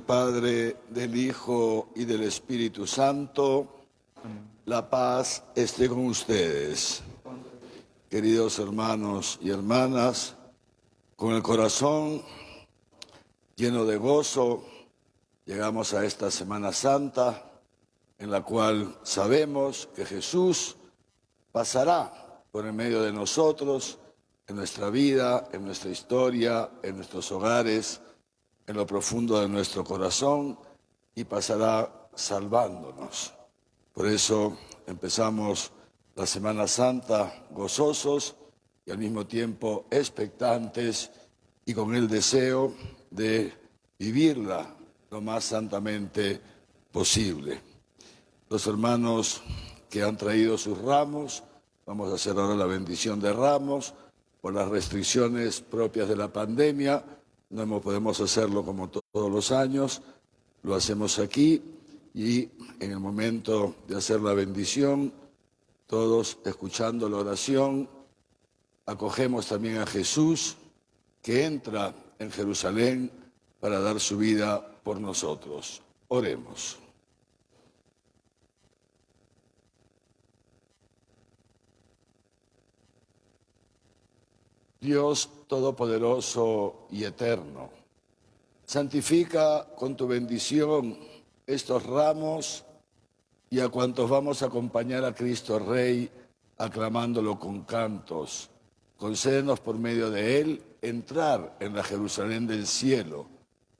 Padre, del Hijo y del Espíritu Santo. La paz esté con ustedes. Queridos hermanos y hermanas, con el corazón lleno de gozo, llegamos a esta Semana Santa, en la cual sabemos que Jesús pasará por en medio de nosotros, en nuestra vida, en nuestra historia, en nuestros hogares, en lo profundo de nuestro corazón, y pasará salvándonos. Por eso empezamos la Semana Santa gozosos y al mismo tiempo expectantes y con el deseo de vivirla lo más santamente posible. Los hermanos que han traído sus ramos, vamos a hacer ahora la bendición de ramos. Por las restricciones propias de la pandemia, no podemos hacerlo como todos los años, lo hacemos aquí y en el momento de hacer la bendición, todos escuchando la oración, acogemos también a Jesús, que entra en Jerusalén para dar su vida por nosotros. Oremos. Dios Todopoderoso y Eterno, santifica con tu bendición estos ramos y a cuantos vamos a acompañar a Cristo Rey, aclamándolo con cantos. Concédenos por medio de Él entrar en la Jerusalén del cielo,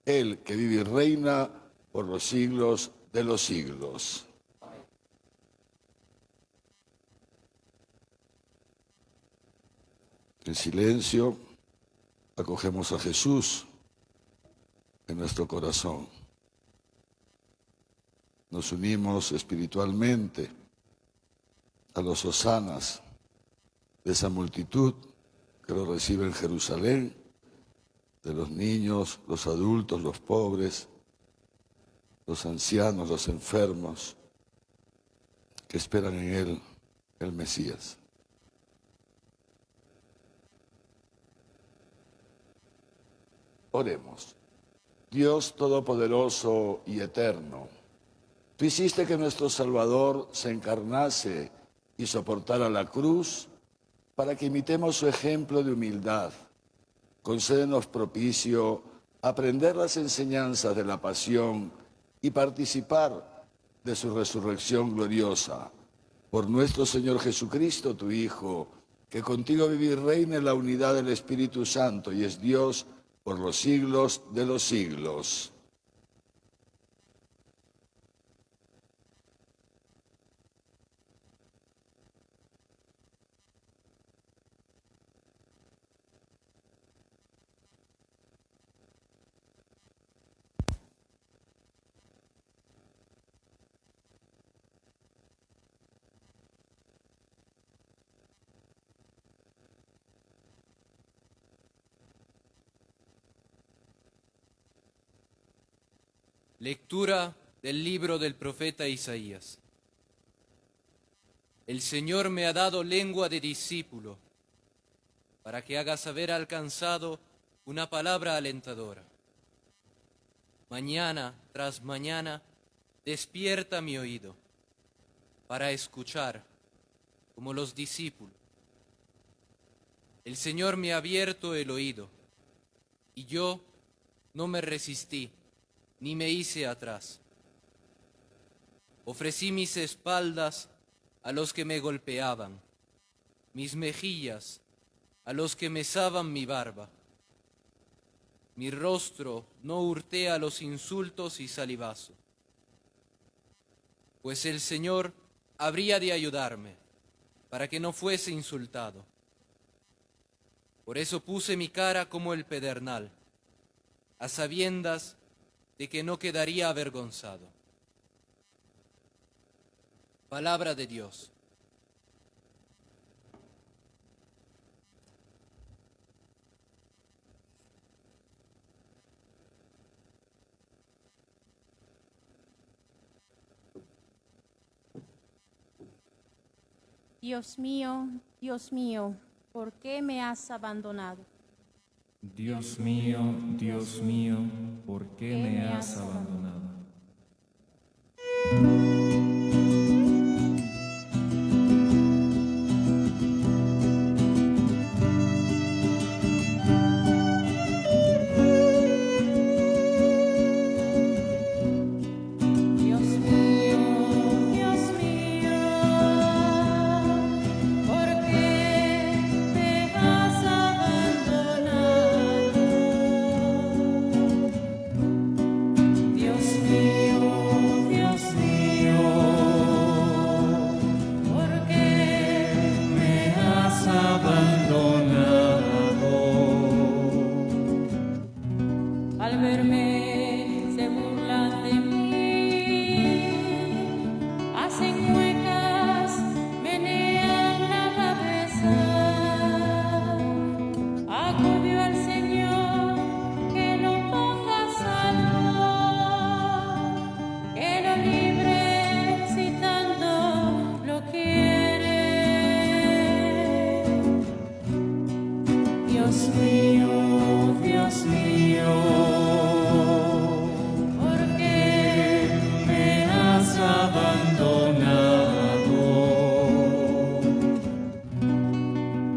Él que vive y reina por los siglos de los siglos. En silencio, acogemos a Jesús en nuestro corazón. Nos unimos espiritualmente a los hosanas de esa multitud que lo recibe en Jerusalén, de los niños, los adultos, los pobres, los ancianos, los enfermos, que esperan en Él, el Mesías. Oremos. Dios Todopoderoso y Eterno, tú hiciste que nuestro Salvador se encarnase y soportara la cruz para que imitemos su ejemplo de humildad. Concédenos propicio aprender las enseñanzas de la pasión y participar de su resurrección gloriosa. Por nuestro Señor Jesucristo, tu Hijo, que contigo vive y reina en la unidad del Espíritu Santo y es Dios por los siglos de los siglos. Lectura del libro del profeta Isaías. El Señor me ha dado lengua de discípulo, para que haga saber al cansado una palabra alentadora. Mañana tras mañana despierta mi oído, para escuchar, como los discípulos. El Señor me ha abierto el oído, y yo no me resistí, ni me hice atrás. Ofrecí mis espaldas a los que me golpeaban, mis mejillas a los que mesaban mi barba. Mi rostro no hurté a los insultos y salivazo, pues el Señor habría de ayudarme para que no fuese insultado. Por eso puse mi cara como el pedernal, a sabiendas de que no quedaría avergonzado. Palabra de Dios. Dios mío, ¿por qué me has abandonado? Dios mío, ¿por qué me has abandonado? Al verme se burlan de mí, hacen muecas, menean la cabeza. Acudió al Señor que lo ponga a salvo, que lo libre si tanto lo quiere. Dios mío, Dios mío,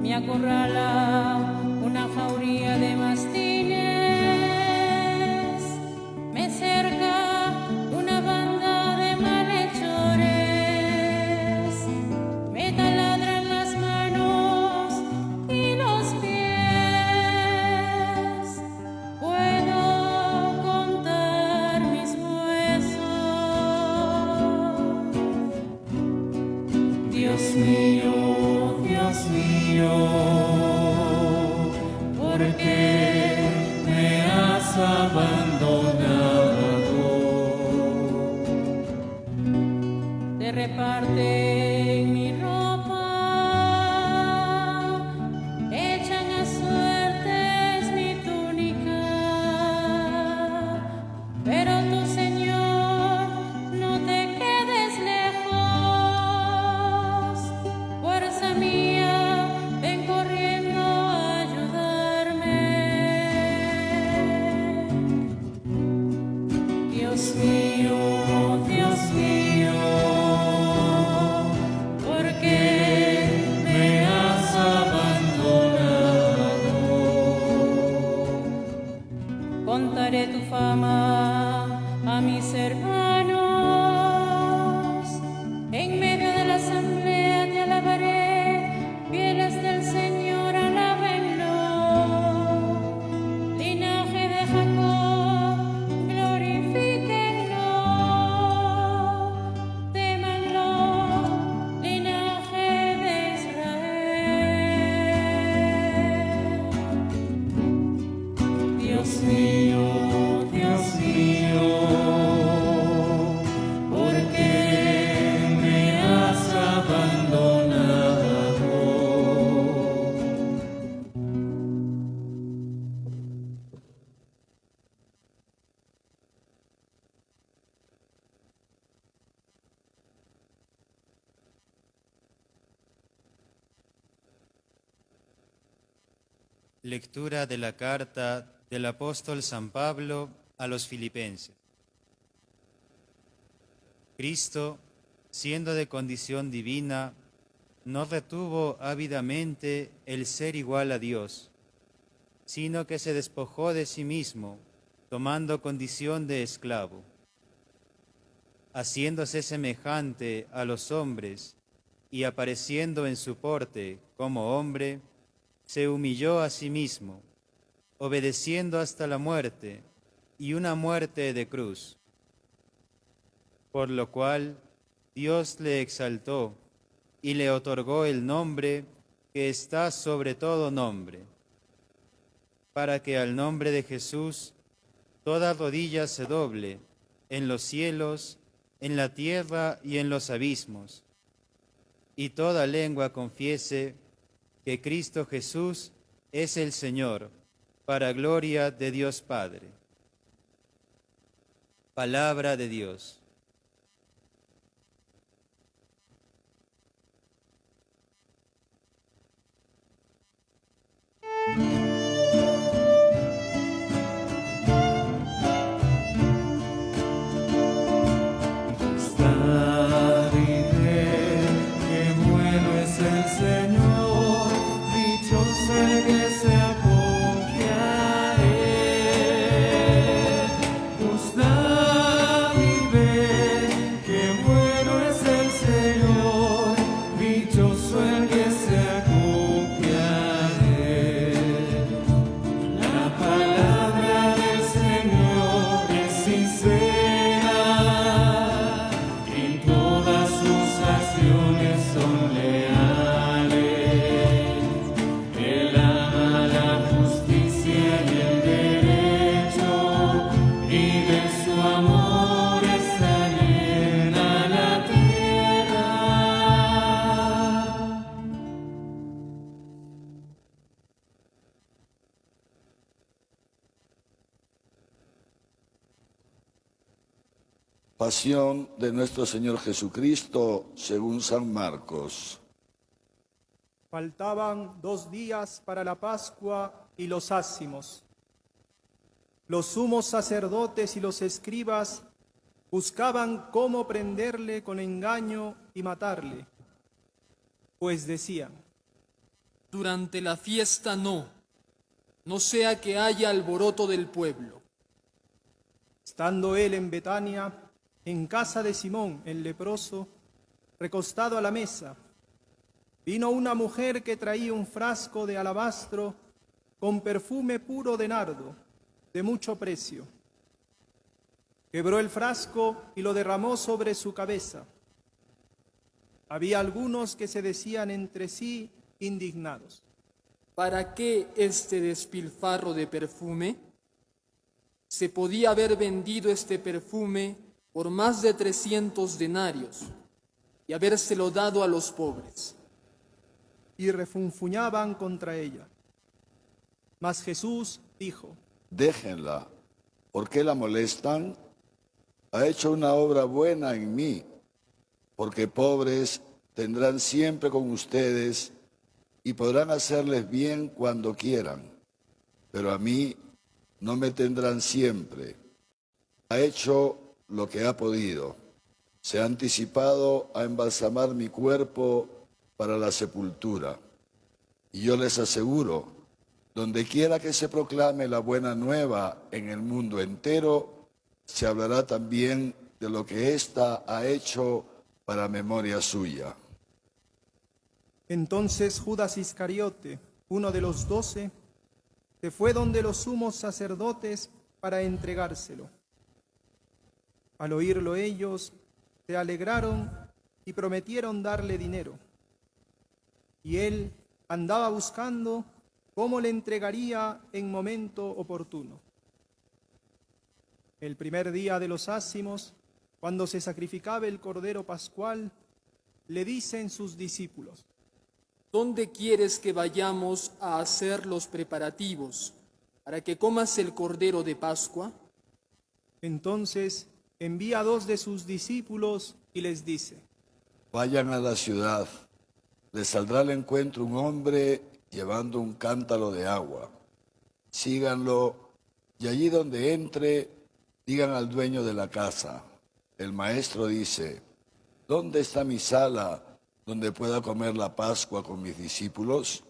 me acorrala una jauría de mastines, me cerca una banda de malhechores, me taladran las manos y los pies, puedo contar mis huesos. Dios mío, ¿por qué me has abandonado? Te reparten mi ropa, echan a suertes mi túnica, pero tú, Señor, no te quedes lejos. Fuerza mía, ven corriendo a ayudarme. Dios mío, ¿por qué me has abandonado? Contaré tu fama a mis hermanos, en medio de la asamblea te alabaré, fieles del Señor, alábenlo. Linaje de Jacob, glorifíquenlo. Témanlo, linaje de Israel. Dios mío, ¿por qué me has abandonado? Lectura de la carta del apóstol San Pablo a los Filipenses. Cristo, siendo de condición divina, no retuvo ávidamente el ser igual a Dios, sino que se despojó de sí mismo, tomando condición de esclavo. Haciéndose semejante a los hombres y apareciendo en su porte como hombre, se humilló a sí mismo, obedeciendo hasta la muerte, y una muerte de cruz. Por lo cual Dios le exaltó y le otorgó el nombre que está sobre todo nombre, para que al nombre de Jesús toda rodilla se doble, en los cielos, en la tierra y en los abismos, y toda lengua confiese que Cristo Jesús es el Señor, para gloria de Dios Padre. Palabra de Dios. Pasión de nuestro Señor Jesucristo según San Marcos. Faltaban 2 días para la Pascua y los ácimos. Los sumos sacerdotes y los escribas buscaban cómo prenderle con engaño y matarle, pues decían: durante la fiesta no sea que haya alboroto del pueblo. Estando él en Betania, en casa de Simón el leproso, recostado a la mesa, vino una mujer que traía un frasco de alabastro con perfume puro de nardo, de mucho precio. Quebró el frasco y lo derramó sobre su cabeza. Había algunos que se decían entre sí indignados: ¿Para qué este despilfarro de perfume? Se podía haber vendido este perfume por más de 300 denarios y habérselo dado a los pobres. Y refunfuñaban contra ella. Mas Jesús dijo: Déjenla. ¿Por qué la molestan? Ha hecho una obra buena en mí, porque pobres tendrán siempre con ustedes y podrán hacerles bien cuando quieran, pero a mí no me tendrán siempre. Ha hecho lo que ha podido. Se ha anticipado a embalsamar mi cuerpo para la sepultura. Y yo les aseguro, donde quiera que se proclame la buena nueva en el mundo entero, se hablará también de lo que ésta ha hecho para memoria suya. Entonces Judas Iscariote, uno de los 12, se fue donde los sumos sacerdotes para entregárselo. Al oírlo ellos, se alegraron y prometieron darle dinero. Y él andaba buscando cómo le entregaría en momento oportuno. El primer día de los ácimos, cuando se sacrificaba el cordero pascual, le dicen sus discípulos: ¿Dónde quieres que vayamos a hacer los preparativos para que comas el cordero de Pascua? Entonces envía a 2 de sus discípulos y les dice: Vayan a la ciudad. Les saldrá al encuentro un hombre llevando un cántaro de agua. Síganlo y allí donde entre, digan al dueño de la casa: el maestro dice, ¿dónde está mi sala donde pueda comer la Pascua con mis discípulos?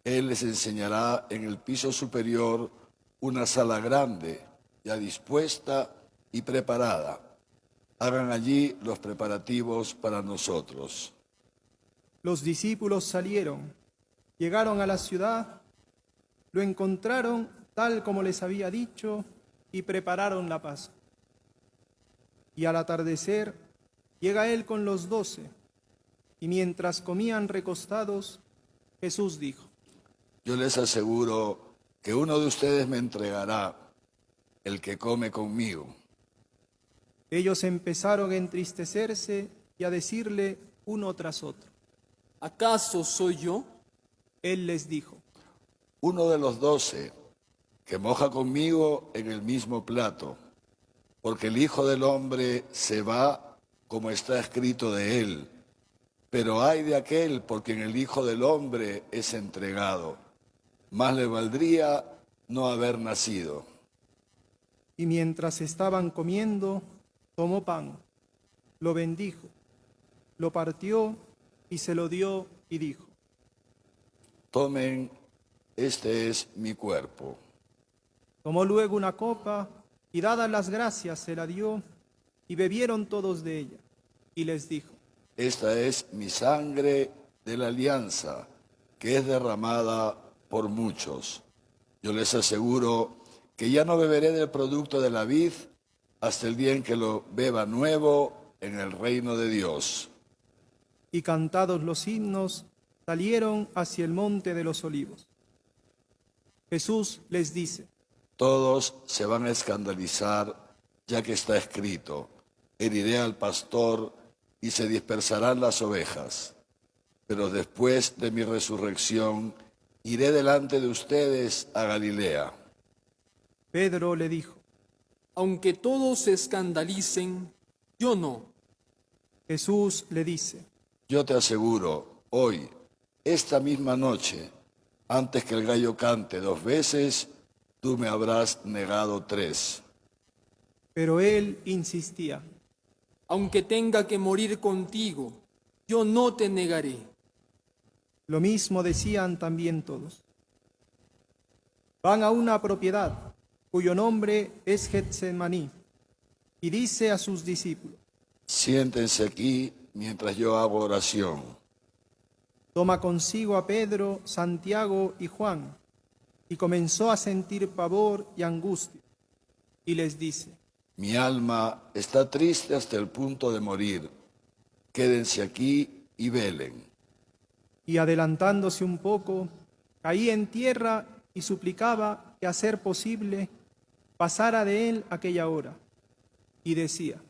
Él les enseñará en el piso superior una sala grande, ya dispuesta y preparada. Hagan allí los preparativos para nosotros. Los discípulos salieron, llegaron a la ciudad, lo encontraron tal como les había dicho y prepararon la Pascua. Y al atardecer llega él con los 12, y mientras comían recostados, Jesús dijo: Yo les aseguro que uno de ustedes me entregará, el que come conmigo. Ellos empezaron a entristecerse y a decirle uno tras otro: ¿Acaso soy yo? Él les dijo: Uno de los 12, que moja conmigo en el mismo plato, porque el Hijo del Hombre se va como está escrito de él. Pero ay de aquel por quien el Hijo del Hombre es entregado. Más le valdría no haber nacido. Y mientras estaban comiendo, tomó pan, lo bendijo, lo partió y se lo dio y dijo: Tomen, este es mi cuerpo. Tomó luego una copa y dadas las gracias se la dio y bebieron todos de ella. Y les dijo: Esta es mi sangre de la alianza, que es derramada por muchos. Yo les aseguro que ya no beberé del producto de la vid hasta el día en que lo beba nuevo en el reino de Dios. Y cantados los himnos, salieron hacia el monte de los olivos. Jesús les dice: Todos se van a escandalizar, ya que está escrito, heriré al pastor y se dispersarán las ovejas. Pero después de mi resurrección, iré delante de ustedes a Galilea. Pedro le dijo: Aunque todos se escandalicen, yo no. Jesús le dice: Yo te aseguro, hoy, esta misma noche, antes que el gallo cante 2 veces, tú me habrás negado 3. pero él insistía. Aunque tenga que morir contigo, yo no te negaré. Lo mismo decían también todos. Van a una propiedad cuyo nombre es Getsemaní, y dice a sus discípulos: Siéntense aquí mientras yo hago oración. Toma consigo a Pedro, Santiago y Juan, y comenzó a sentir pavor y angustia, y les dice: Mi alma está triste hasta el punto de morir. Quédense aquí y velen. Y adelantándose un poco, caía en tierra y suplicaba que, a ser posible, pasara de él aquella hora. Y decía: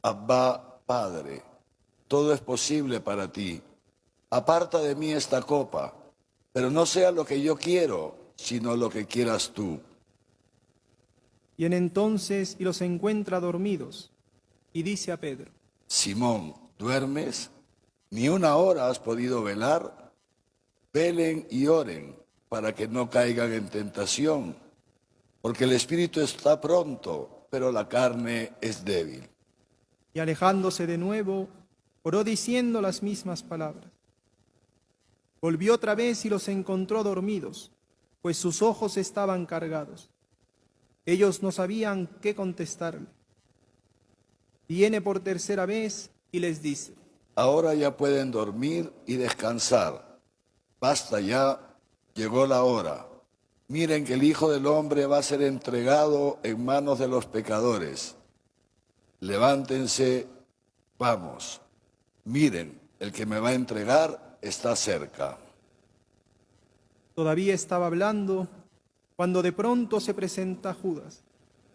Abba, Padre, todo es posible para ti. Aparta de mí esta copa, pero no sea lo que yo quiero, sino lo que quieras tú. Y en entonces y los encuentra dormidos, y dice a Pedro: Simón, ¿duermes? ¿Ni una hora has podido velar? Velen y oren para que no caigan en tentación, porque el espíritu está pronto, pero la carne es débil. Y alejándose de nuevo, oró diciendo las mismas palabras. Volvió otra vez y los encontró dormidos, pues sus ojos estaban cargados. Ellos no sabían qué contestarle. Viene por tercera vez y les dice: Ahora ya pueden dormir y descansar. Basta ya, llegó la hora. Miren que el Hijo del Hombre va a ser entregado en manos de los pecadores. Levántense, vamos. Miren, el que me va a entregar está cerca. Todavía estaba hablando cuando de pronto se presenta Judas,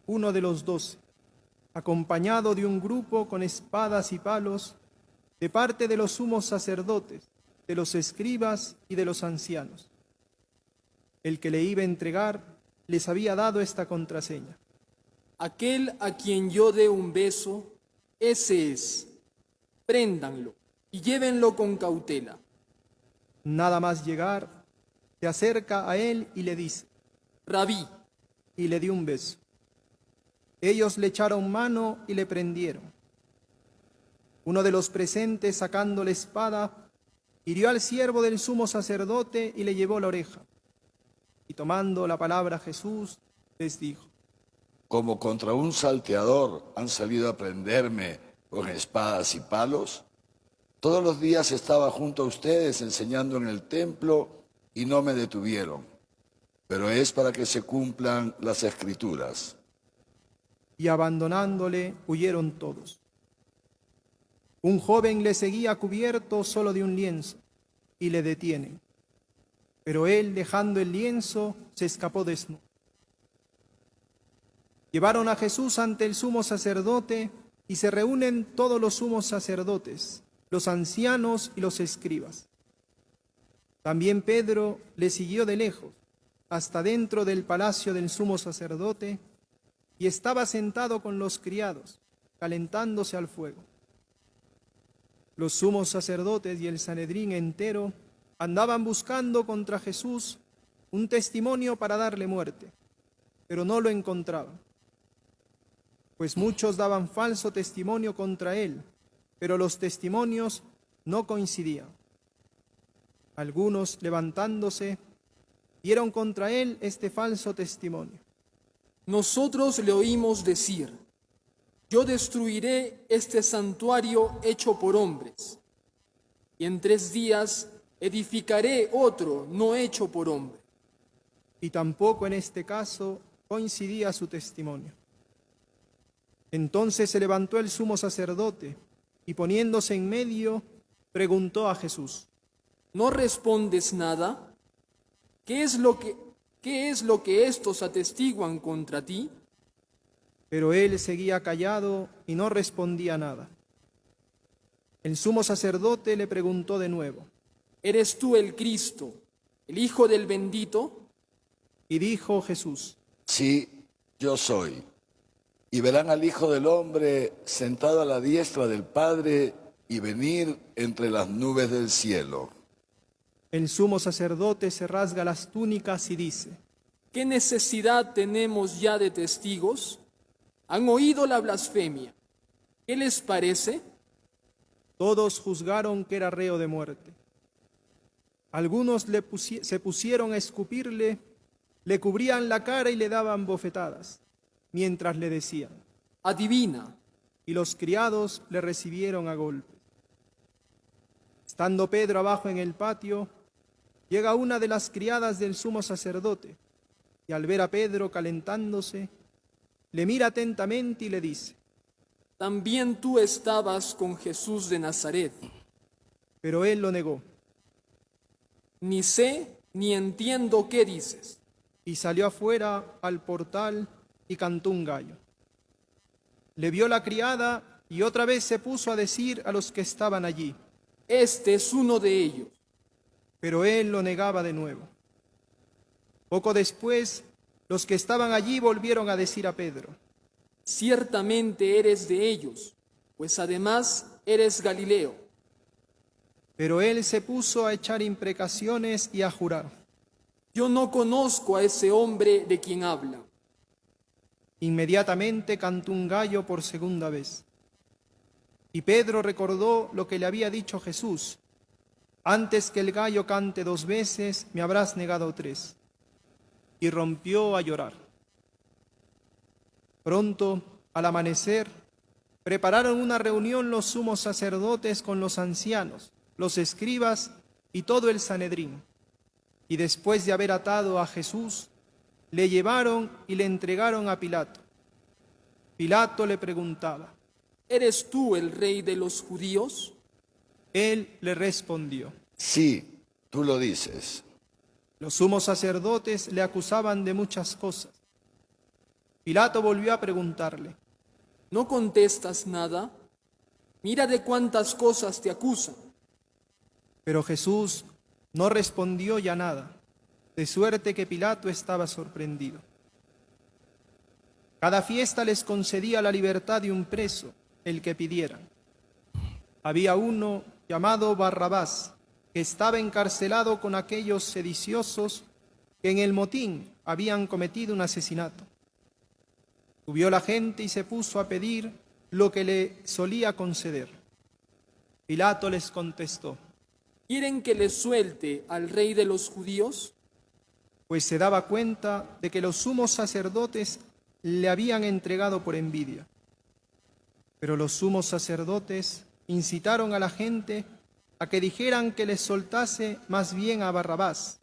uno de los 12, acompañado de un grupo con espadas y palos, de parte de los sumos sacerdotes, de los escribas y de los ancianos. El que le iba a entregar les había dado esta contraseña: Aquel a quien yo dé un beso, ese es. Préndanlo y llévenlo con cautela. nada más llegar, se acerca a él y le dice: Rabí, y le dio un beso. Ellos le echaron mano y le prendieron. Uno de los presentes, sacando la espada, hirió al siervo del sumo sacerdote y le llevó la oreja. Y tomando la palabra Jesús, les dijo: Como contra un salteador han salido a prenderme con espadas y palos. Todos los días estaba junto a ustedes enseñando en el templo y no me detuvieron. Pero es para que se cumplan las Escrituras. Y abandonándole, huyeron todos. Un joven le seguía cubierto solo de un lienzo, y le detienen. Pero él, dejando el lienzo, se escapó desnudo. Llevaron a Jesús ante el sumo sacerdote, y se reúnen todos los sumos sacerdotes, los ancianos y los escribas. También Pedro le siguió de lejos, hasta dentro del palacio del sumo sacerdote, y estaba sentado con los criados, calentándose al fuego. Los sumos sacerdotes y el Sanedrín entero andaban buscando contra Jesús un testimonio para darle muerte, pero no lo encontraban, pues muchos daban falso testimonio contra él, pero los testimonios no coincidían. Algunos, levantándose, dieron contra él este falso testimonio: nosotros le oímos decir: yo destruiré este santuario hecho por hombres, y en 3 días edificaré otro no hecho por hombre. Y tampoco en este caso coincidía su testimonio. Entonces se levantó el sumo sacerdote y, poniéndose en medio, preguntó a Jesús: ¿No respondes nada? ¿Qué es lo que estos atestiguan contra ti? Pero él seguía callado y no respondía nada. El sumo sacerdote le preguntó de nuevo: ¿Eres tú el Cristo, el Hijo del Bendito? Y dijo Jesús: Sí, yo soy. y verán al Hijo del Hombre sentado a la diestra del Padre y venir entre las nubes del cielo. El sumo sacerdote se rasga las túnicas y dice: ¿Qué necesidad tenemos ya de testigos? Han oído la blasfemia. ¿Qué les parece? Todos juzgaron que era reo de muerte. Algunos se pusieron a escupirle, le cubrían la cara y le daban bofetadas, mientras le decían: Adivina. Y los criados le recibieron a golpes. Estando Pedro abajo en el patio, llega una de las criadas del sumo sacerdote, y al ver a Pedro calentándose, le mira atentamente y le dice: También tú estabas con Jesús de Nazaret. Pero él lo negó, Ni sé ni entiendo qué dices. y salió afuera al portal y cantó un gallo. Le vio la criada y otra vez se puso a decir a los que estaban allí, Este es uno de ellos. pero él lo negaba de nuevo. Poco después, los que estaban allí volvieron a decir a Pedro: Ciertamente eres de ellos, pues además eres Galileo. Pero él se puso a echar imprecaciones y a jurar. Yo no conozco a ese hombre de quien habla. Inmediatamente cantó un gallo por segunda vez. Y Pedro recordó lo que le había dicho Jesús: antes que el gallo cante 2 veces, me habrás negado 3. Y rompió a llorar. Pronto, al amanecer, prepararon una reunión los sumos sacerdotes con los ancianos, los escribas y todo el Sanedrín. Y después de haber atado a Jesús, le llevaron y le entregaron a Pilato. Pilato le preguntaba: ¿Eres tú el rey de los judíos? Él le respondió. Sí, tú lo dices. Los sumos sacerdotes le acusaban de muchas cosas. Pilato volvió a preguntarle: ¿No contestas nada? Mira de cuántas cosas te acusan. Pero Jesús no respondió ya nada, de suerte que Pilato estaba sorprendido. Cada fiesta les concedía la libertad de un preso, el que pidieran. Había uno llamado Barrabás, que estaba encarcelado con aquellos sediciosos que en el motín habían cometido un asesinato. Subió la gente y se puso a pedir lo que le solía conceder. Pilato les contestó: ¿Quieren que les suelte al rey de los judíos? Pues se daba cuenta de que los sumos sacerdotes le habían entregado por envidia. Pero los sumos sacerdotes incitaron a la gente a que dijeran que les soltase más bien a Barrabás.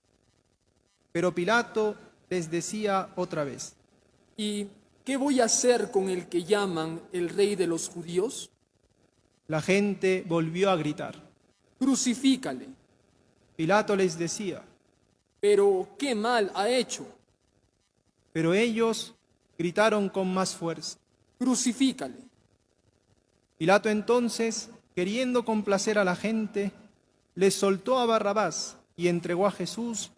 Pero Pilato les decía otra vez: ¿Y qué voy a hacer con el que llaman el rey de los judíos? La gente volvió a gritar. Crucifícale. Pilato les decía: Pero ¿qué mal ha hecho? pero ellos gritaron con más fuerza. Crucifícale. Pilato entonces, queriendo complacer a la gente, les soltó a Barrabás y entregó a Jesús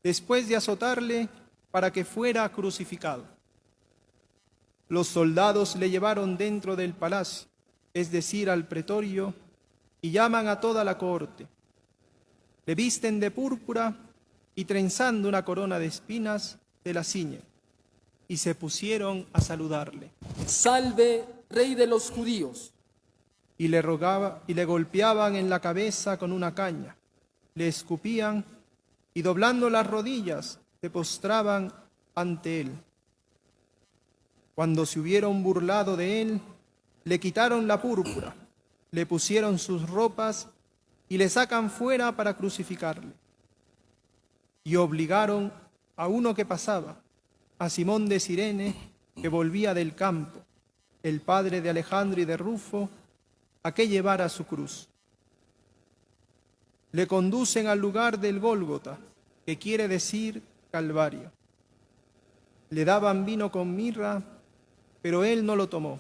después de azotarle para que fuera crucificado. Los soldados le llevaron dentro del palacio, es decir, al pretorio, y llaman a toda la cohorte. Le visten de púrpura y trenzando una corona de espinas, se la ciñen, y se pusieron a saludarle. Salve, rey de los judíos. Y le golpeaban en la cabeza con una caña, le escupían y doblando las rodillas se postraban ante él. Cuando se hubieron burlado de él, le quitaron la púrpura, le pusieron sus ropas y le sacan fuera para crucificarle. Y obligaron a uno que pasaba, a Simón de Cirene, que volvía del campo, el padre de Alejandro y de Rufo, a que llevara su cruz. Le conducen al lugar del Gólgota, que quiere decir Calvario. Le daban vino con mirra, pero él no lo tomó.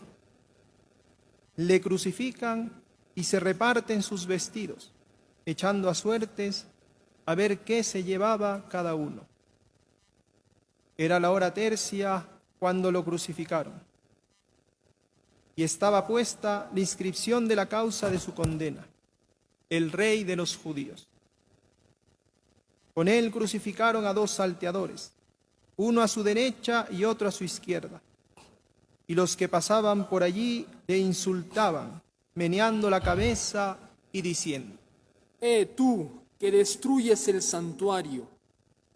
Le crucifican y se reparten sus vestidos, echando a suertes a ver qué se llevaba cada uno. Era la hora tercia cuando lo crucificaron. y estaba puesta la inscripción de la causa de su condena: el Rey de los Judíos. Con él crucificaron a dos salteadores, uno a su derecha y otro a su izquierda. Y los que pasaban por allí le insultaban, meneando la cabeza y diciendo: Tú que destruyes el santuario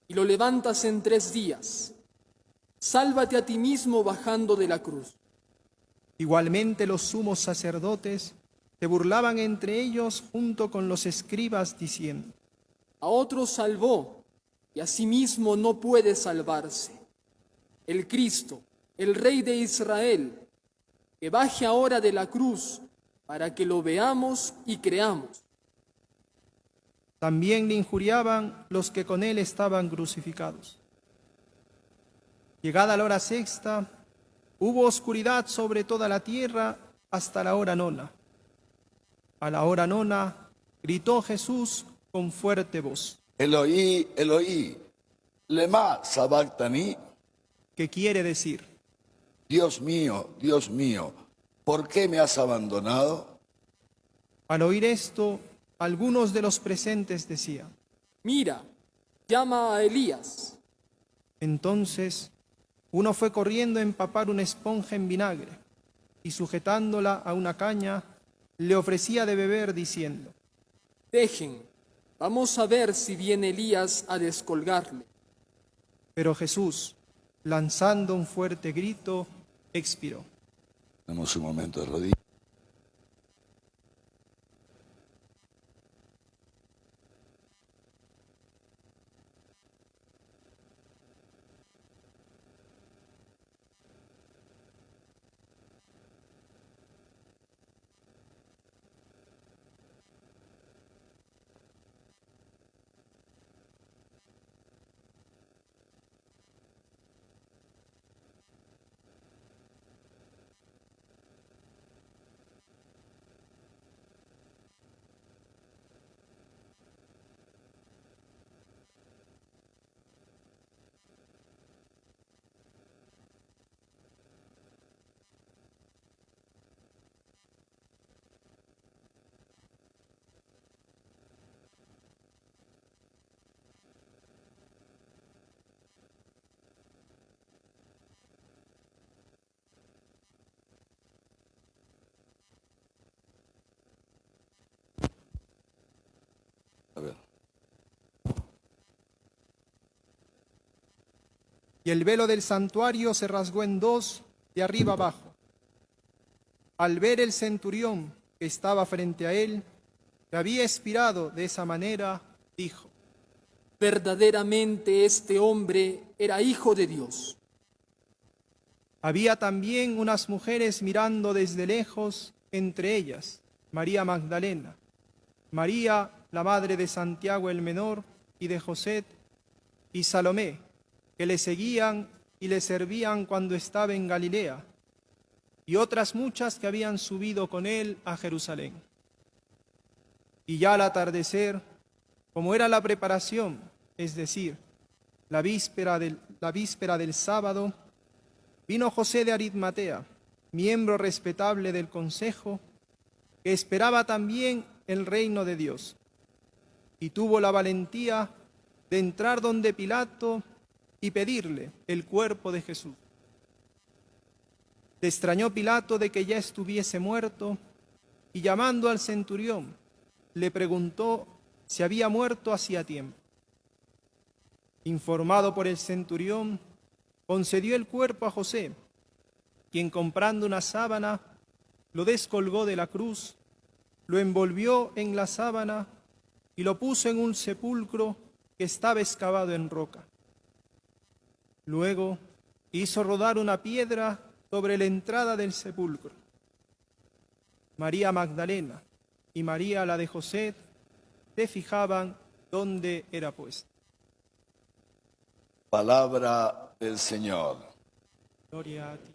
y lo levantas en 3 días, sálvate a ti mismo bajando de la cruz. Igualmente los sumos sacerdotes se burlaban entre ellos junto con los escribas, diciendo: A otro salvó y a sí mismo no puede salvarse. El Cristo, el Rey de Israel, que baje ahora de la cruz para que lo veamos y creamos. También le injuriaban los que con él estaban crucificados. Llegada la hora sexta, hubo oscuridad sobre toda la tierra hasta la hora nona. A la hora nona gritó Jesús con fuerte voz, Eloí, Eloí, lema sabactani, que quiere decir: Dios mío, ¿por qué me has abandonado? Al oír esto, algunos de los presentes decían: Mira, llama a Elías. Entonces uno fue corriendo a empapar una esponja en vinagre y sujetándola a una caña, le ofrecía de beber diciendo: Dejen, vamos a ver si viene Elías a descolgarle. Pero Jesús, lanzando un fuerte grito, expiró. Damos un momento de rodillas. A ver. Y el velo del santuario se rasgó en dos, de arriba abajo. Al ver el centurión que estaba frente a él, que había expirado de esa manera, dijo: Verdaderamente este hombre era hijo de Dios. Había también unas mujeres mirando desde lejos, entre ellas María Magdalena, María, la madre de Santiago el menor y de José, y Salomé, que le seguían y le servían cuando estaba en Galilea, y otras muchas que habían subido con él a Jerusalén. Y ya al atardecer, como era la preparación, es decir, la víspera del sábado, vino José de Arimatea, miembro respetable del consejo, que esperaba también el reino de Dios, y tuvo la valentía de entrar donde Pilato y pedirle el cuerpo de Jesús. Se extrañó Pilato de que ya estuviese muerto, y llamando al centurión, le preguntó si había muerto hacía tiempo. Informado por el centurión, concedió el cuerpo a José, quien comprando una sábana, lo descolgó de la cruz, lo envolvió en la sábana y lo puso en un sepulcro que estaba excavado en roca. Luego hizo rodar una piedra sobre la entrada del sepulcro. María Magdalena y María, la de José, se fijaban dónde era puesta. Palabra del Señor. Gloria a ti.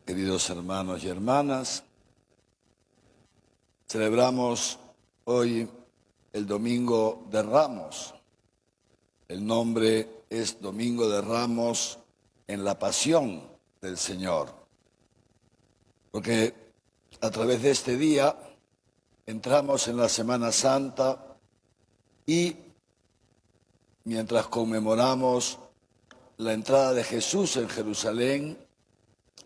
queridos hermanos y hermanas, celebramos hoy el Domingo de Ramos. El nombre es Domingo de Ramos en la Pasión del Señor, porque a través de este día entramos en la Semana Santa y mientras conmemoramos la entrada de Jesús en Jerusalén,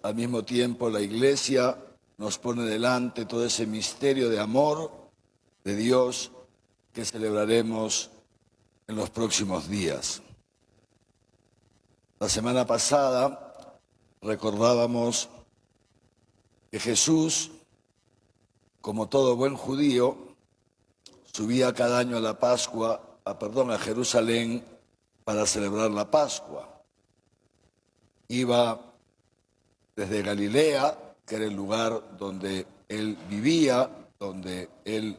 al mismo tiempo la Iglesia nos pone delante todo ese misterio de amor de Dios que celebraremos en los próximos días. La semana pasada recordábamos que Jesús, como todo buen judío, subía cada año a la Pascua, a Jerusalén para celebrar la Pascua. Iba desde Galilea, que era el lugar donde él vivía, donde él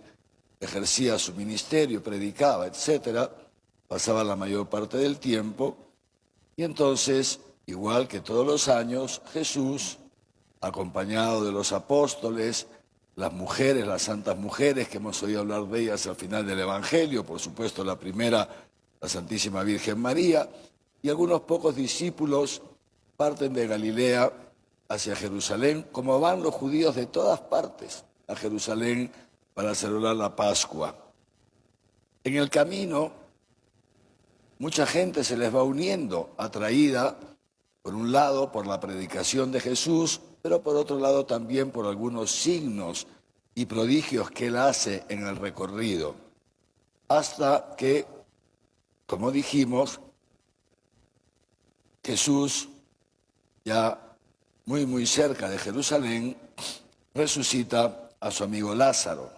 ejercía su ministerio, predicaba, etc. Pasaba la mayor parte del tiempo. Y entonces, igual que todos los años, Jesús, acompañado de los apóstoles, las mujeres, las santas mujeres, que hemos oído hablar de ellas al final del Evangelio, por supuesto la primera, la Santísima Virgen María, y algunos pocos discípulos parten de Galilea hacia Jerusalén, como van los judíos de todas partes a Jerusalén para celebrar la Pascua. En el camino, mucha gente se les va uniendo, atraída, por un lado, por la predicación de Jesús, pero por otro lado también por algunos signos y prodigios que él hace en el recorrido, hasta que, como dijimos, Jesús, ya muy cerca de Jerusalén, resucita a su amigo Lázaro.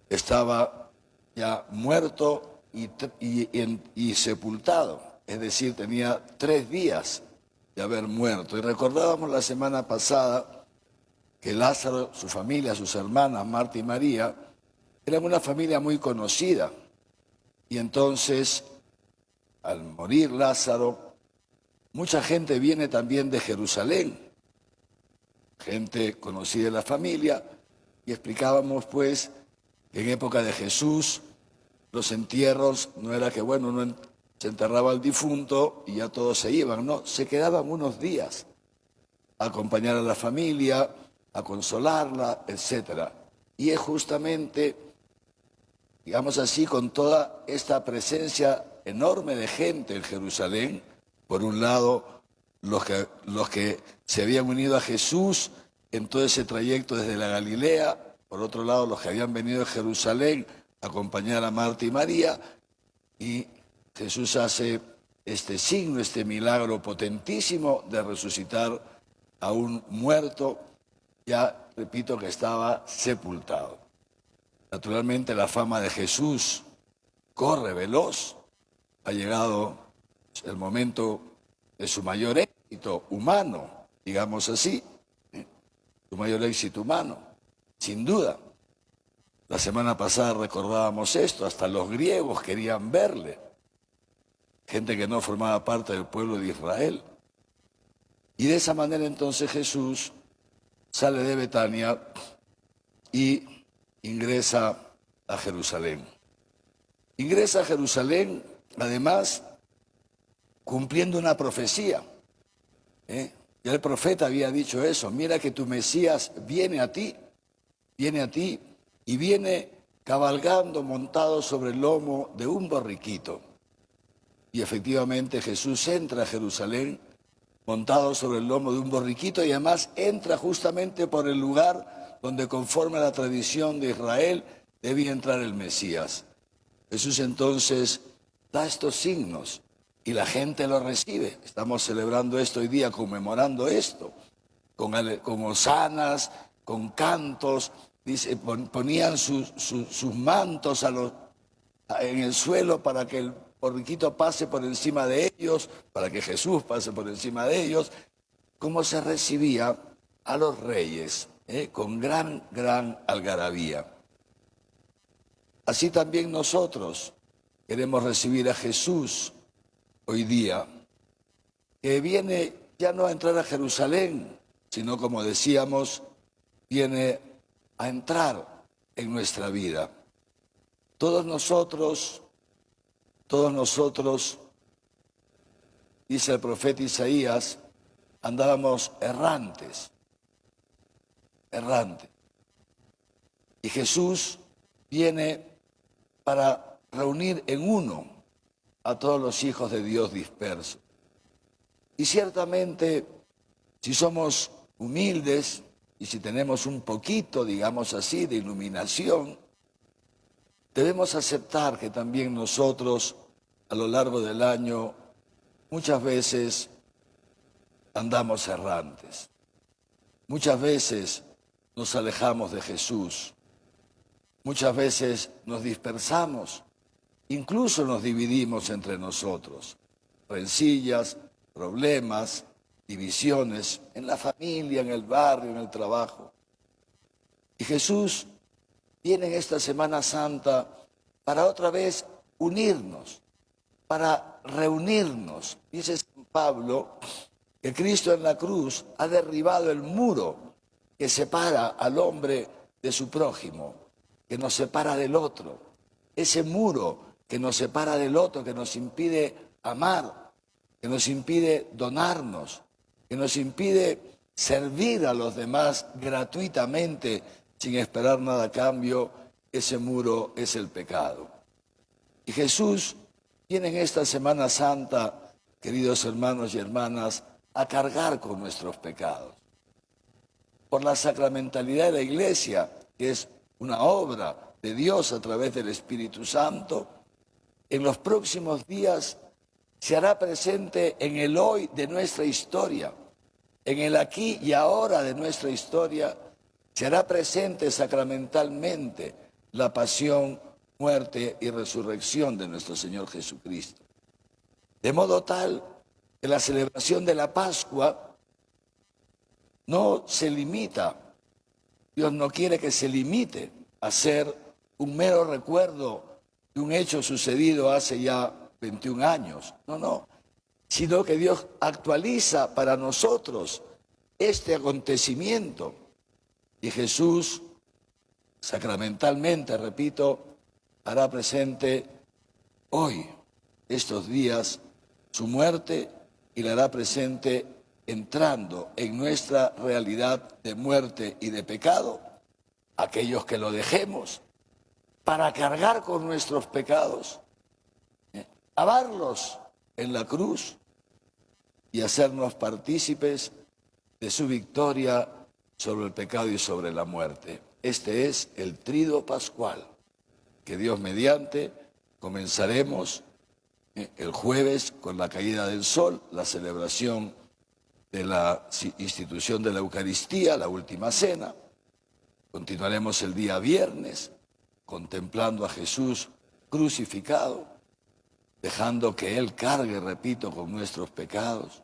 Estaba ya muerto y sepultado, es decir, tenía 3 días de haber muerto. Y recordábamos la semana pasada que Lázaro, su familia, sus hermanas, Marta y María, eran una familia muy conocida. Y entonces, al morir Lázaro, mucha gente viene también de Jerusalén, gente conocida de la familia, y explicábamos pues que en época de Jesús los entierros no era que, uno se enterraba al difunto y ya todos se iban, no, se quedaban unos días a acompañar a la familia, a consolarla, etc. Y es justamente, digamos así, con toda esta presencia enorme de gente en Jerusalén, por un lado, los que se habían unido a Jesús en todo ese trayecto desde la Galilea, por otro lado, los que habían venido de Jerusalén a acompañar a Marta y María, y Jesús hace este signo, este milagro potentísimo de resucitar a un muerto, ya repito que estaba sepultado. Naturalmente la fama de Jesús corre veloz, ha llegado el momento de su mayor éxito humano, digamos así, su mayor éxito humano, sin duda. La semana pasada recordábamos esto, hasta los griegos querían verle, gente que no formaba parte del pueblo de Israel. Y de esa manera entonces Jesús sale de Betania y ingresa a Jerusalén. Ingresa a Jerusalén, además, cumpliendo una profecía. Ya el profeta había dicho eso: mira que tu Mesías viene a ti, y viene cabalgando montado sobre el lomo de un borriquito. Y efectivamente Jesús entra a Jerusalén montado sobre el lomo de un borriquito, y además entra justamente por el lugar donde, conforme a la tradición de Israel, debía entrar el Mesías. Jesús entonces da estos signos y la gente lo recibe. Estamos celebrando esto hoy día, conmemorando esto, con hosanas, con cantos. Dice, ponían sus mantos en el suelo para que el borriquito pase por encima de ellos, para que Jesús pase por encima de ellos. Cómo se recibía a los reyes, con gran algarabía. Así también nosotros queremos recibir a Jesús hoy día, que viene ya no a entrar a Jerusalén, sino, como decíamos, viene a entrar en nuestra vida. Todos nosotros, dice el profeta Isaías, andábamos errantes. Y Jesús viene para reunir en uno a todos los hijos de Dios dispersos. Y ciertamente, si somos humildes y si tenemos un poquito, digamos así, de iluminación, debemos aceptar que también nosotros, a lo largo del año, muchas veces andamos errantes. Muchas veces nos alejamos de Jesús. Muchas veces nos dispersamos. Incluso nos dividimos entre nosotros. Rencillas, problemas, divisiones en la familia, en el barrio, en el trabajo. Y Jesús viene en esta Semana Santa para otra vez unirnos, para reunirnos. Dice San Pablo que Cristo en la cruz ha derribado el muro que separa al hombre de su prójimo, que nos separa del otro. Ese muro que nos separa del otro, que nos impide amar, que nos impide donarnos, que nos impide servir a los demás gratuitamente sin esperar nada a cambio, ese muro es el pecado. Y Jesús viene en esta Semana Santa, queridos hermanos y hermanas, a cargar con nuestros pecados. Por la sacramentalidad de la Iglesia, que es una obra de Dios a través del Espíritu Santo, en los próximos días se hará presente en el hoy de nuestra historia, en el aquí y ahora de nuestra historia, se hará presente sacramentalmente la pasión, muerte y resurrección de nuestro Señor Jesucristo. De modo tal que la celebración de la Pascua no se limita, Dios no quiere que se limite a ser un mero recuerdo de un hecho sucedido hace ya 21 años, no, sino que Dios actualiza para nosotros este acontecimiento. Y Jesús, sacramentalmente, repito, hará presente hoy, estos días, su muerte y la hará presente entrando en nuestra realidad de muerte y de pecado, aquellos que lo dejemos, para cargar con nuestros pecados, lavarlos en la cruz y hacernos partícipes de su victoria sobre el pecado y sobre la muerte. Este es el Tríduo Pascual, que Dios mediante comenzaremos el jueves con la caída del sol, la celebración de la institución de la Eucaristía, la última cena. Continuaremos el día viernes contemplando a Jesús crucificado, dejando que Él cargue, repito, con nuestros pecados.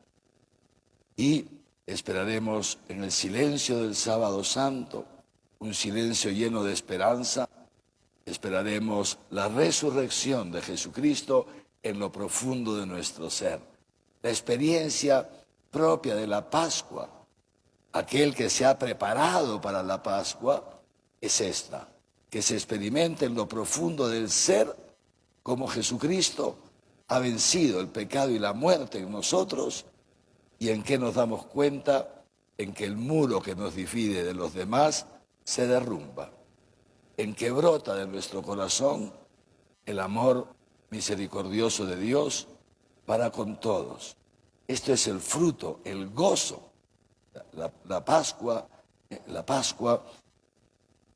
Y esperaremos en el silencio del Sábado Santo, un silencio lleno de esperanza, esperaremos la resurrección de Jesucristo en lo profundo de nuestro ser. La experiencia propia de la Pascua, aquel que se ha preparado para la Pascua, es esta, que se experimente en lo profundo del ser como Jesucristo ha vencido el pecado y la muerte en nosotros, y en que nos damos cuenta en que el muro que nos divide de los demás se derrumba, en que brota de nuestro corazón el amor misericordioso de Dios para con todos. Esto es el fruto, el gozo. La Pascua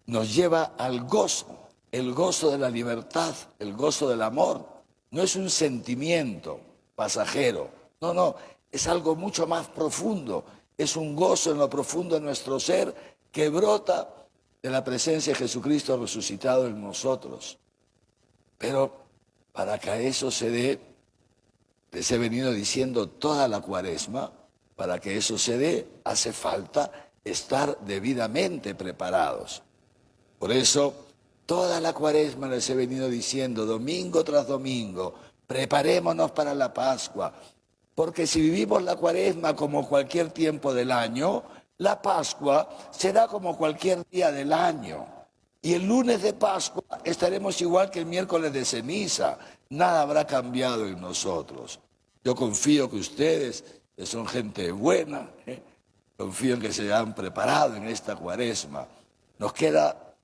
nos lleva al gozo, el gozo de la libertad, el gozo del amor. No es un sentimiento pasajero, no, es algo mucho más profundo. Es un gozo en lo profundo de nuestro ser que brota de la presencia de Jesucristo resucitado en nosotros. Pero para que eso se dé, les he venido diciendo toda la Cuaresma, para que eso se dé, hace falta estar debidamente preparados. Por eso, toda la Cuaresma les he venido diciendo, domingo tras domingo, preparémonos para la Pascua, porque si vivimos la Cuaresma como cualquier tiempo del año, la Pascua será como cualquier día del año. Y el lunes de Pascua estaremos igual que el miércoles de ceniza. Nada habrá cambiado en nosotros. Yo confío que ustedes, que son gente buena, confío en que se han preparado en esta Cuaresma. Nos queda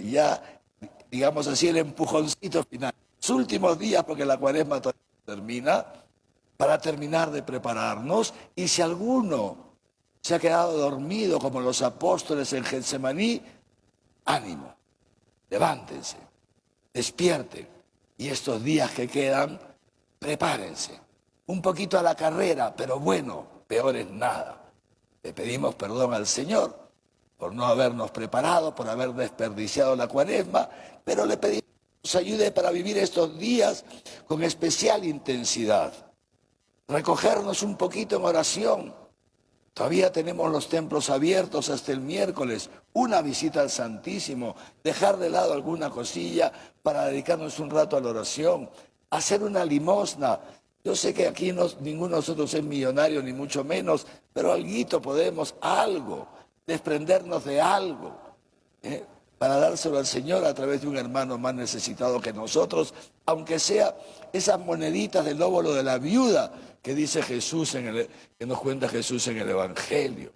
ya, digamos así, el empujoncito final. Los últimos días, porque la Cuaresma todavía no termina, para terminar de prepararnos. Y si alguno se ha quedado dormido como los apóstoles en Getsemaní, ánimo, levántense, despierten. Y estos días que quedan, prepárense. Un poquito a la carrera, pero bueno, peor es nada. Le pedimos perdón al Señor por no habernos preparado, por haber desperdiciado la Cuaresma, pero le pedimos que nos ayude para vivir estos días con especial intensidad. Recogernos un poquito en oración. Todavía tenemos los templos abiertos hasta el miércoles, una visita al Santísimo, dejar de lado alguna cosilla para dedicarnos un rato a la oración, hacer una limosna. Yo sé que aquí ninguno de nosotros es millonario, ni mucho menos, pero alguito podemos, algo, desprendernos de algo, para dárselo al Señor a través de un hermano más necesitado que nosotros, aunque sea esas moneditas del óvulo de la viuda que dice Jesús, que nos cuenta Jesús en el Evangelio.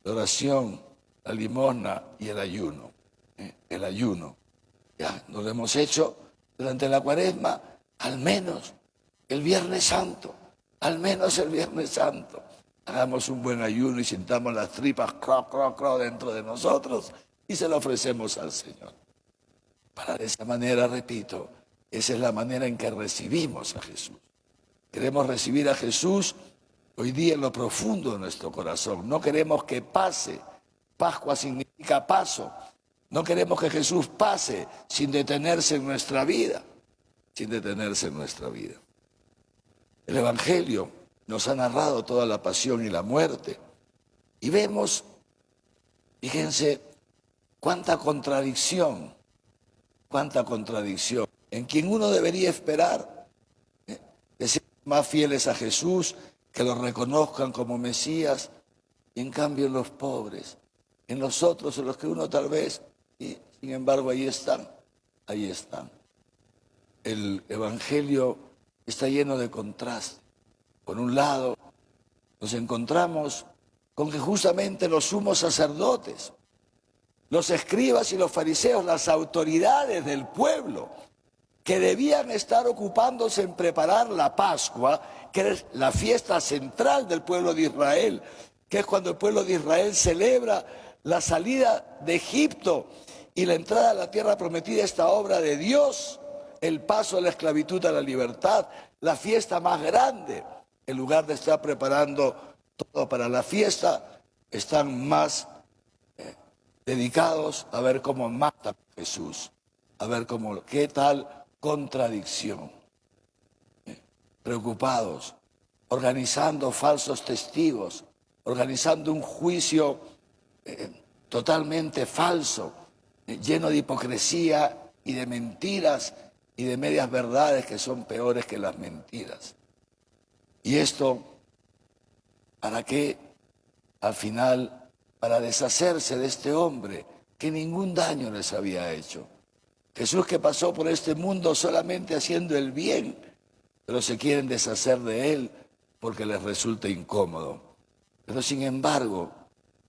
La oración, la limosna y el ayuno. El ayuno. Ya, nos lo hemos hecho durante la Cuaresma, al menos el Viernes Santo, al menos el Viernes Santo. Hagamos un buen ayuno y sintamos las tripas cro, cro, cro dentro de nosotros y se lo ofrecemos al Señor. Para de esa manera, repito, esa es la manera en que recibimos a Jesús. Queremos recibir a Jesús hoy día en lo profundo de nuestro corazón. No queremos que pase. Pascua significa paso. No queremos que Jesús pase sin detenerse en nuestra vida. Sin detenerse en nuestra vida. El Evangelio nos ha narrado toda la pasión y la muerte. Y vemos, fíjense, cuánta contradicción en quien uno debería esperar, que sean más fieles a Jesús, que lo reconozcan como Mesías, y en cambio en los pobres, en los otros, en los que uno tal vez, y sin embargo ahí están. El Evangelio está lleno de contrastes. Por un lado, nos encontramos con que justamente los sumos sacerdotes, los escribas y los fariseos, las autoridades del pueblo, que debían estar ocupándose en preparar la Pascua, que es la fiesta central del pueblo de Israel, que es cuando el pueblo de Israel celebra la salida de Egipto y la entrada a la tierra prometida, esta obra de Dios, el paso de la esclavitud a la libertad, la fiesta más grande. En lugar de estar preparando todo para la fiesta, están más dedicados a ver cómo matan a Jesús, a ver qué tal contradicción. Preocupados, organizando falsos testigos, organizando un juicio totalmente falso, lleno de hipocresía y de mentiras y de medias verdades que son peores que las mentiras. Y esto, ¿para qué? Al final, para deshacerse de este hombre que ningún daño les había hecho. Jesús, que pasó por este mundo solamente haciendo el bien, pero se quieren deshacer de él porque les resulta incómodo. Pero sin embargo,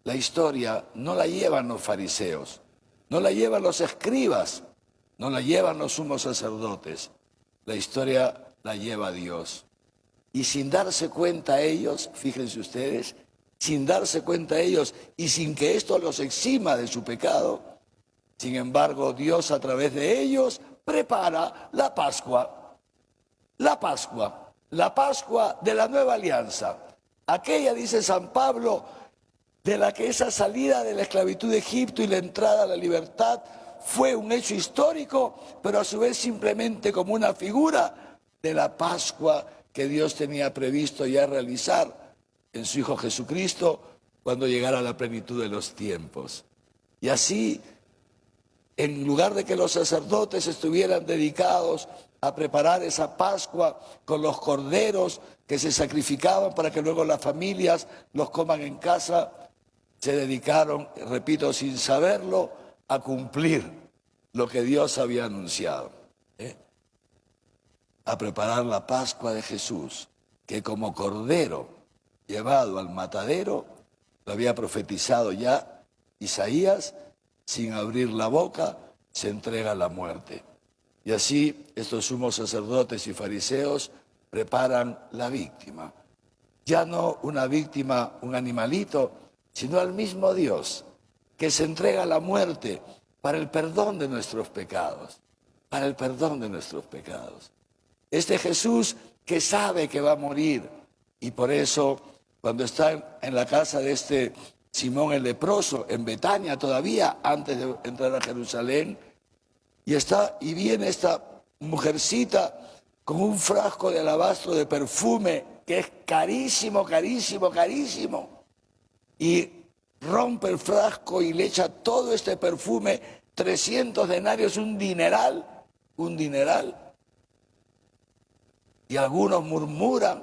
la historia no la llevan los fariseos, no la llevan los escribas, no la llevan los sumos sacerdotes. La historia la lleva Dios. Y sin darse cuenta ellos, fíjense ustedes, sin darse cuenta ellos y sin que esto los exima de su pecado, sin embargo, Dios a través de ellos prepara la Pascua. La Pascua de la nueva alianza. Aquella, dice San Pablo, de la que esa salida de la esclavitud de Egipto y la entrada a la libertad fue un hecho histórico, pero a su vez simplemente como una figura de la Pascua que Dios tenía previsto ya realizar en su Hijo Jesucristo cuando llegara la plenitud de los tiempos. Y así, en lugar de que los sacerdotes estuvieran dedicados a preparar esa Pascua con los corderos que se sacrificaban para que luego las familias los coman en casa, se dedicaron, repito, sin saberlo, a cumplir lo que Dios había anunciado, a preparar la Pascua de Jesús, que como cordero llevado al matadero, lo había profetizado ya Isaías, sin abrir la boca, se entrega a la muerte. Y así estos sumos sacerdotes y fariseos preparan la víctima. Ya no una víctima, un animalito, sino al mismo Dios, que se entrega a la muerte para el perdón de nuestros pecados, para el perdón de nuestros pecados. Este Jesús que sabe que va a morir, y por eso cuando está en la casa de este Simón el leproso, en Betania todavía, antes de entrar a Jerusalén, y viene esta mujercita con un frasco de alabastro de perfume, que es carísimo, carísimo, carísimo, y rompe el frasco y le echa todo este perfume, 300 denarios, un dineral, y algunos murmuran,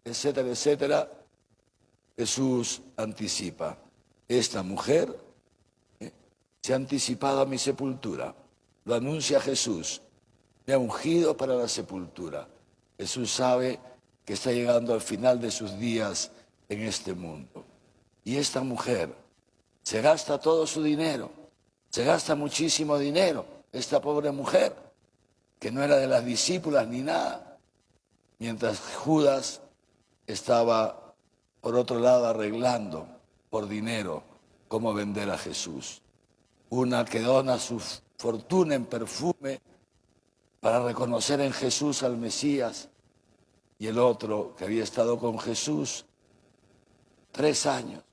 etcétera, etcétera. Jesús anticipa, esta mujer se ha anticipado a mi sepultura, lo anuncia Jesús, me ha ungido para la sepultura. Jesús sabe que está llegando al final de sus días en este mundo. Y esta mujer se gasta todo su dinero, se gasta muchísimo dinero, esta pobre mujer, que no era de las discípulas ni nada, mientras Judas estaba, por otro lado, arreglando por dinero cómo vender a Jesús. Una que dona su fortuna en perfume para reconocer en Jesús al Mesías, y el otro que había estado con Jesús 3 años.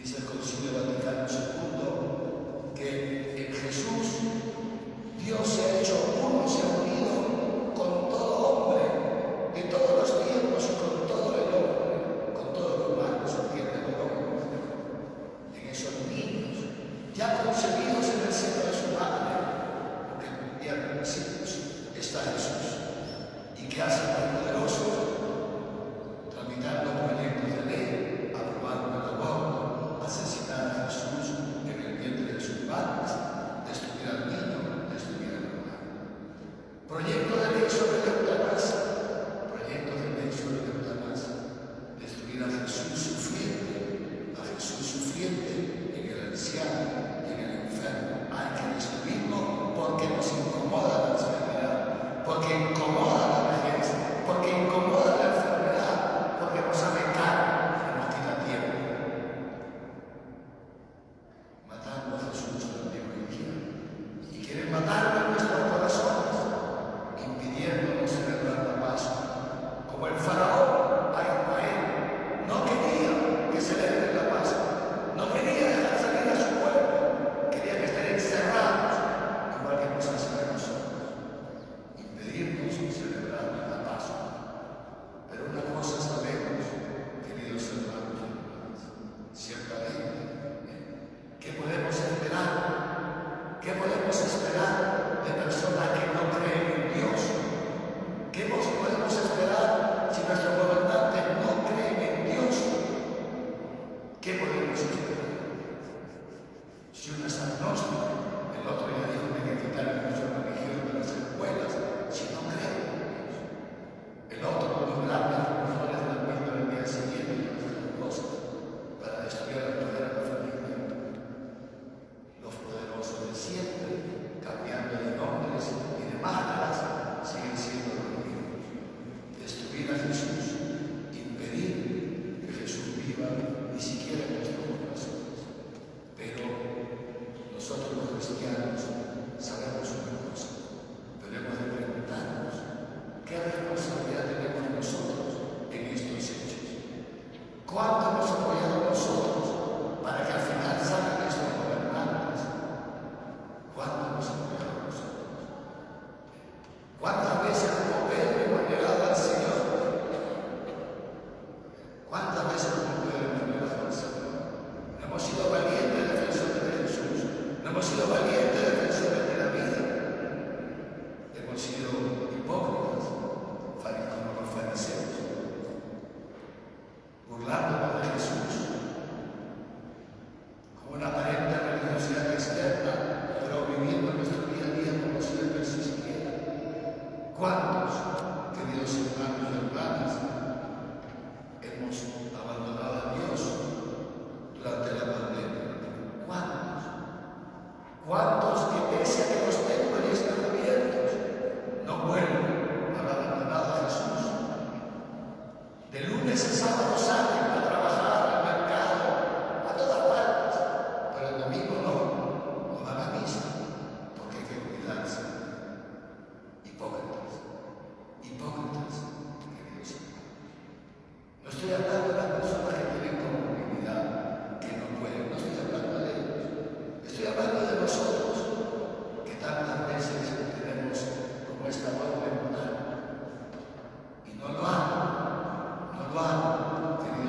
Dice el Concilio Vaticano II que en Jesús Dios se ha hecho uno, se ha unido con todo hombre de todos los tiempos y con todo el hombre, con todo lo humano, se entiende el hombre, en esos niños, ya concebidos en el seno de su madre, porque ya está Jesús, y que hacen los poderosos, tramitando proyectos de ley, aprobaron el aborto, asesinar a Jesús en el vientre de sus padres, destruir al niño, destruir al humano. Proyecto de ley sobre la eutanasia, proyecto de ley sobre la eutanasia, destruir a Jesús sufriente en el anciano y en el enfermo. Hay que destruirlo porque nos incomoda la enfermedad, porque incomoda la vejez, porque incomoda la enfermedad, porque nos sale caro y nos quita tiempo. Matando a Jesús también hoy día. Y quieren matarlo en nuestros corazones, impidiéndonos celebrar la Pascua. Como el faraón a Ismael no quería que celebren la Pascua, no quería dejar salir a su pueblo, quería que estén encerrados, igual que nos hacen a nosotros, impedirnos celebrar la Pascua. Pero una cosa sabemos, queridos hermanos y hermanas, ciertamente, ¿qué podemos esperar? ¿Qué podemos esperar de personas que no creen en Dios? ¿Qué podemos esperar si nuestros gobernantes no creen en Dios? ¿Qué podemos esperar? Si uno es agnóstico, el otro ya dijo que hay que quitar nuestra religión de las escuelas, si no creen en Dios. El otro nos graba las flores de la misma del día siguiente y otras cosas para destruir al poder a la familia. Los poderosos de siempre, cambiando de nombres y de máscaras, siguen siendo los mismos. Destruir a Jesús, impedir que Jesús viva ni siquiera en nuestros corazones. Pero nosotros los cristianos sabemos una cosa, pero hemos de preguntarnos qué responsabilidad tenemos nosotros en estos hechos. ¿Cuánto hemos apoyado nosotros para que al final salgan estos gobernantes? ¿Cuánto hemos apoyado nosotros? ¿Cuántas veces como Pedro hemos negado al Señor? ¿Cuántas veces como Pedro hemos negado al Señor? No hemos sido valientes defensores de Jesús, no hemos sido valientes defensores de la vida, hemos sido hipócritas, como los fariseos, burlándonos de Jesús, con una aparente religiosidad externa, pero viviendo nuestro día a día como si Él no existiera. ¿Cuántos, queridos hermanos y hermanas, hemos abandonado a Dios durante la pandemia? ¿Cuántos? ¿Cuántos que pese a que los templos están abiertos, no vuelven a haber abandonado a Jesús? De lunes a sábado salen a trabajar al mercado, a todas partes, pero el domingo no van a misa, porque hay que cuidarse. Hipócritas, queridos hermanos. No estoy hablando de las personas que tienen comunidad, que no pueden, no estoy hablando de ellos. Estoy hablando de nosotros, que tantas veces tenemos como esta doble moral. Y no lo hago, queridos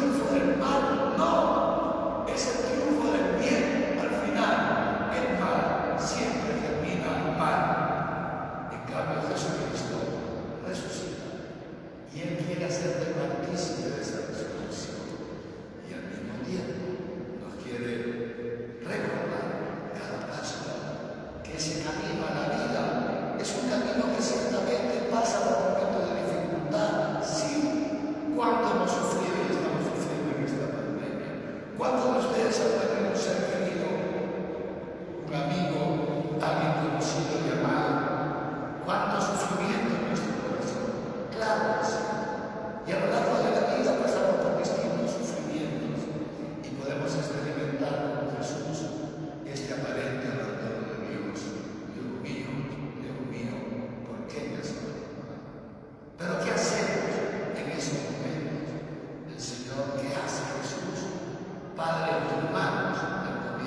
triunfo del mal, no, es el triunfo del bien al final. El mal siempre termina mal. En cambio, Jesucristo resucita y Él quiere hacerte partícipe de esa resurrección y al mismo tiempo nos quiere recordar cada paso que ese camino a la vida es un camino que ciertamente pasa por momentos de dificultad, sí. ¿Cuánto hemos sufrido y estamos sufriendo en esta pandemia? ¿Cuántos de ustedes han perdido un ser querido, un amigo, alguien conocido y amado? ¿Cuánto sufrimiento en nuestro corazón? Claro que sí. Y a lo largo de la vida pasamos por distintos sufrimientos y podemos experimentar con Jesús este aparente abandono de Dios. Dios mío, ¿por qué me has abandonado? Pero ¿qué hacemos en esos momentos? El Señor, ¿qué hace Jesús? Padre, en tus manos encomiendo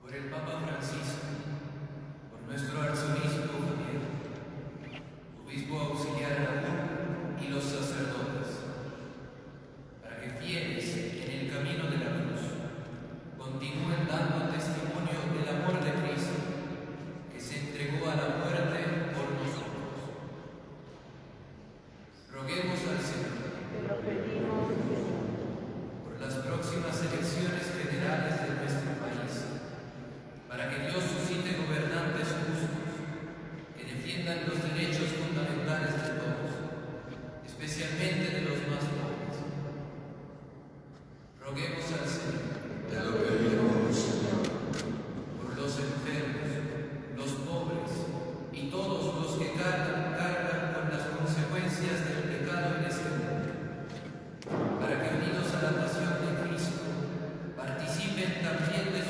Por el Papa Francisco, por nuestro arzobispo Javier, obispo auxiliar Ramón y los sacerdotes, para que fieles en el camino de la cruz continúen dando testimonio del amor de Cristo, que se entregó a la muerte por nosotros. Roguemos al Señor por las próximas elecciones generales de nuestro país, para que Dios suscite gobernantes justos, que defiendan los derechos fundamentales de todos, especialmente de los más pobres. Roguemos al Señor. Te lo pedimos, Señor. Por los enfermos, los pobres y todos los que cargan con las consecuencias del pecado en este mundo, para que unidos a la pasión de Cristo participen también de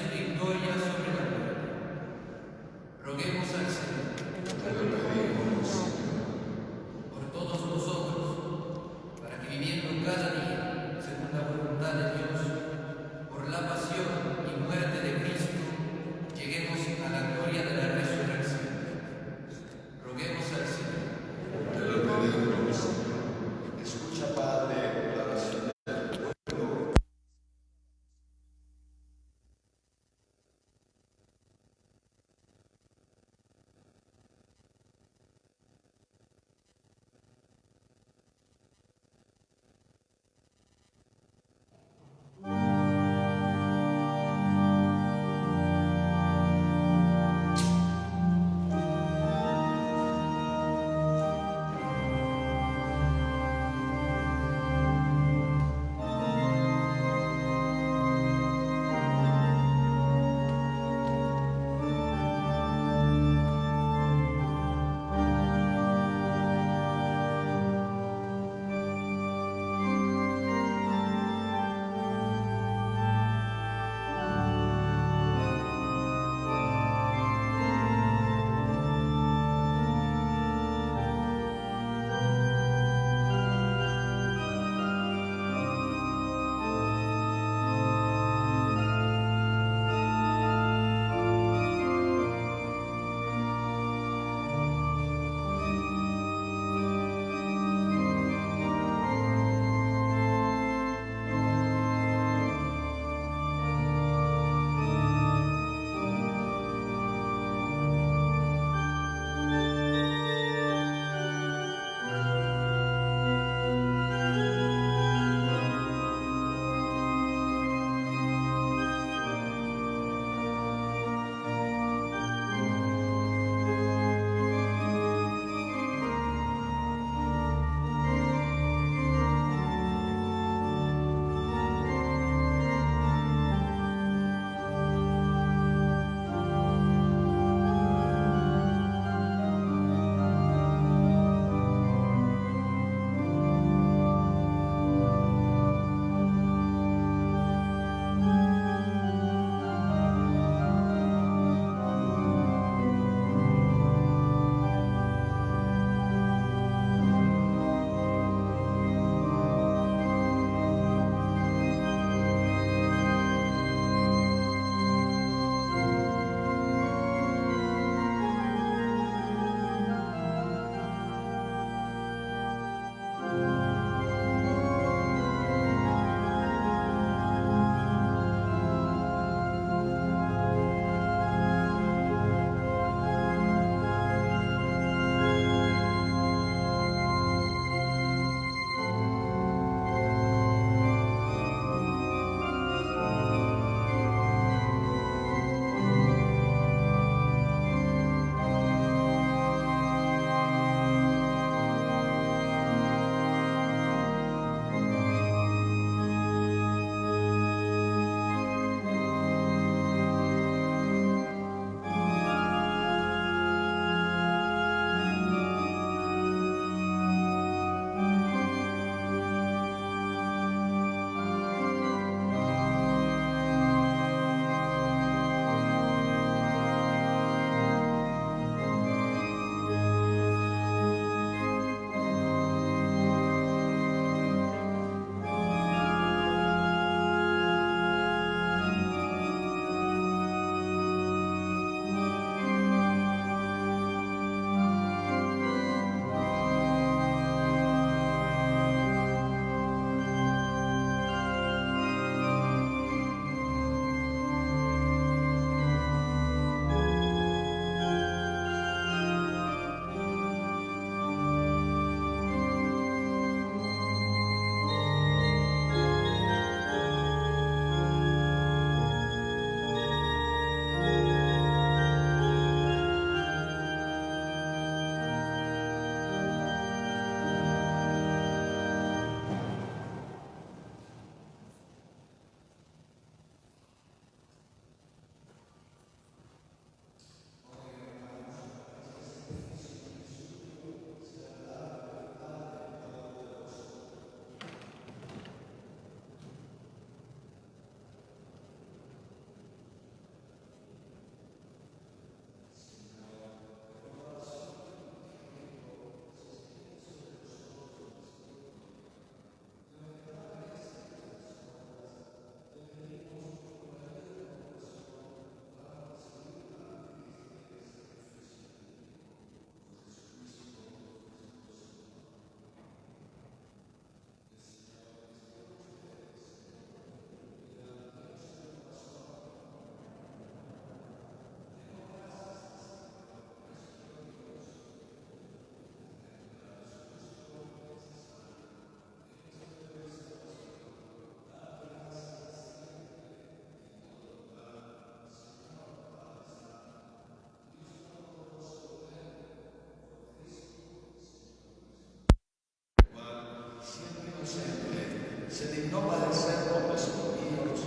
no padecer por los impíos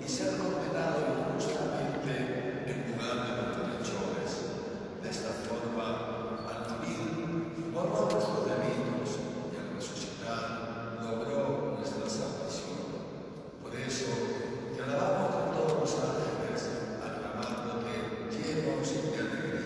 y ser condenado injustamente en lugar de los malhechores. De esta forma, al morir, borró nuestros delitos y al resucitar, logró nuestra salvación. Por eso, te alabamos con todos los ángeles, aclamándote llenos de alegría.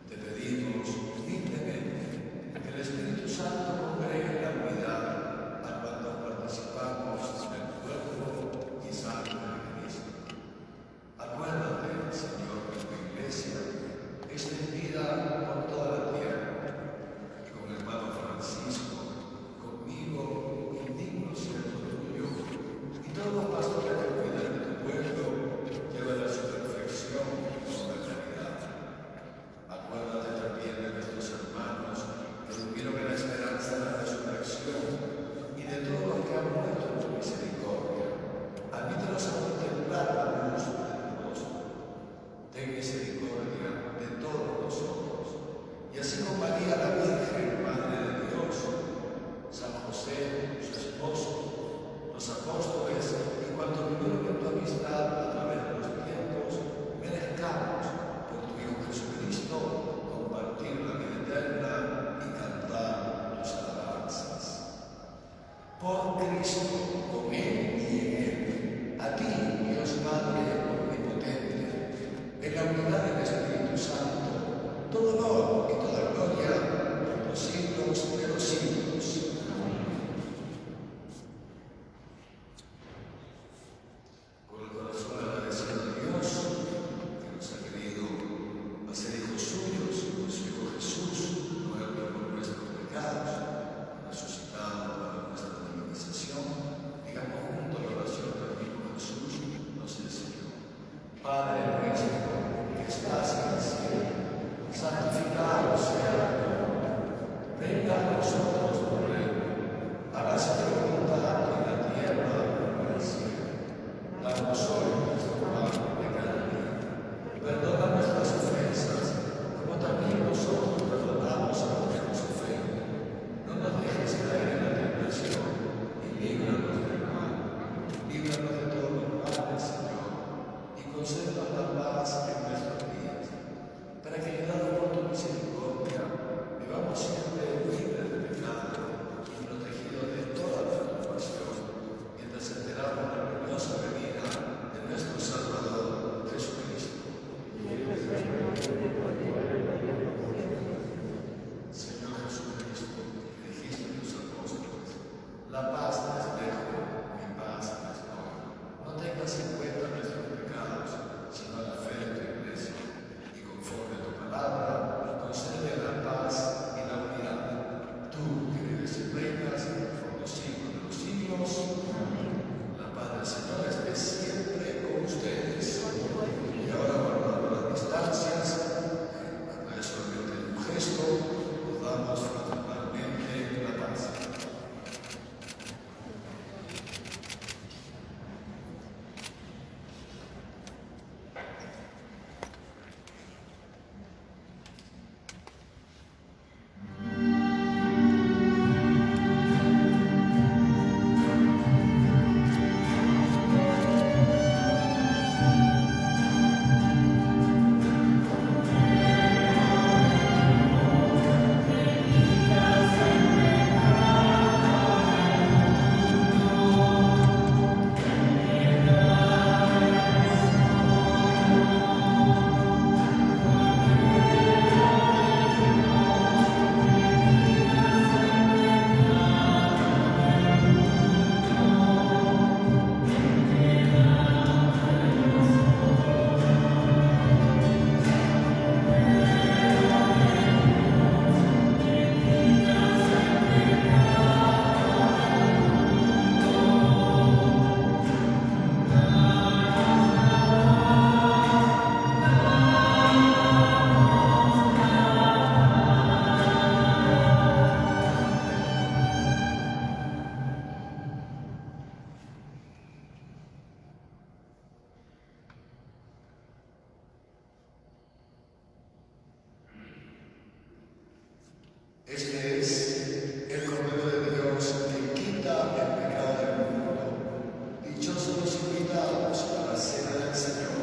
Te pedimos Este es el Cordero de Dios que quita el pecado del mundo. Dichosos los invitados a la cena del Señor.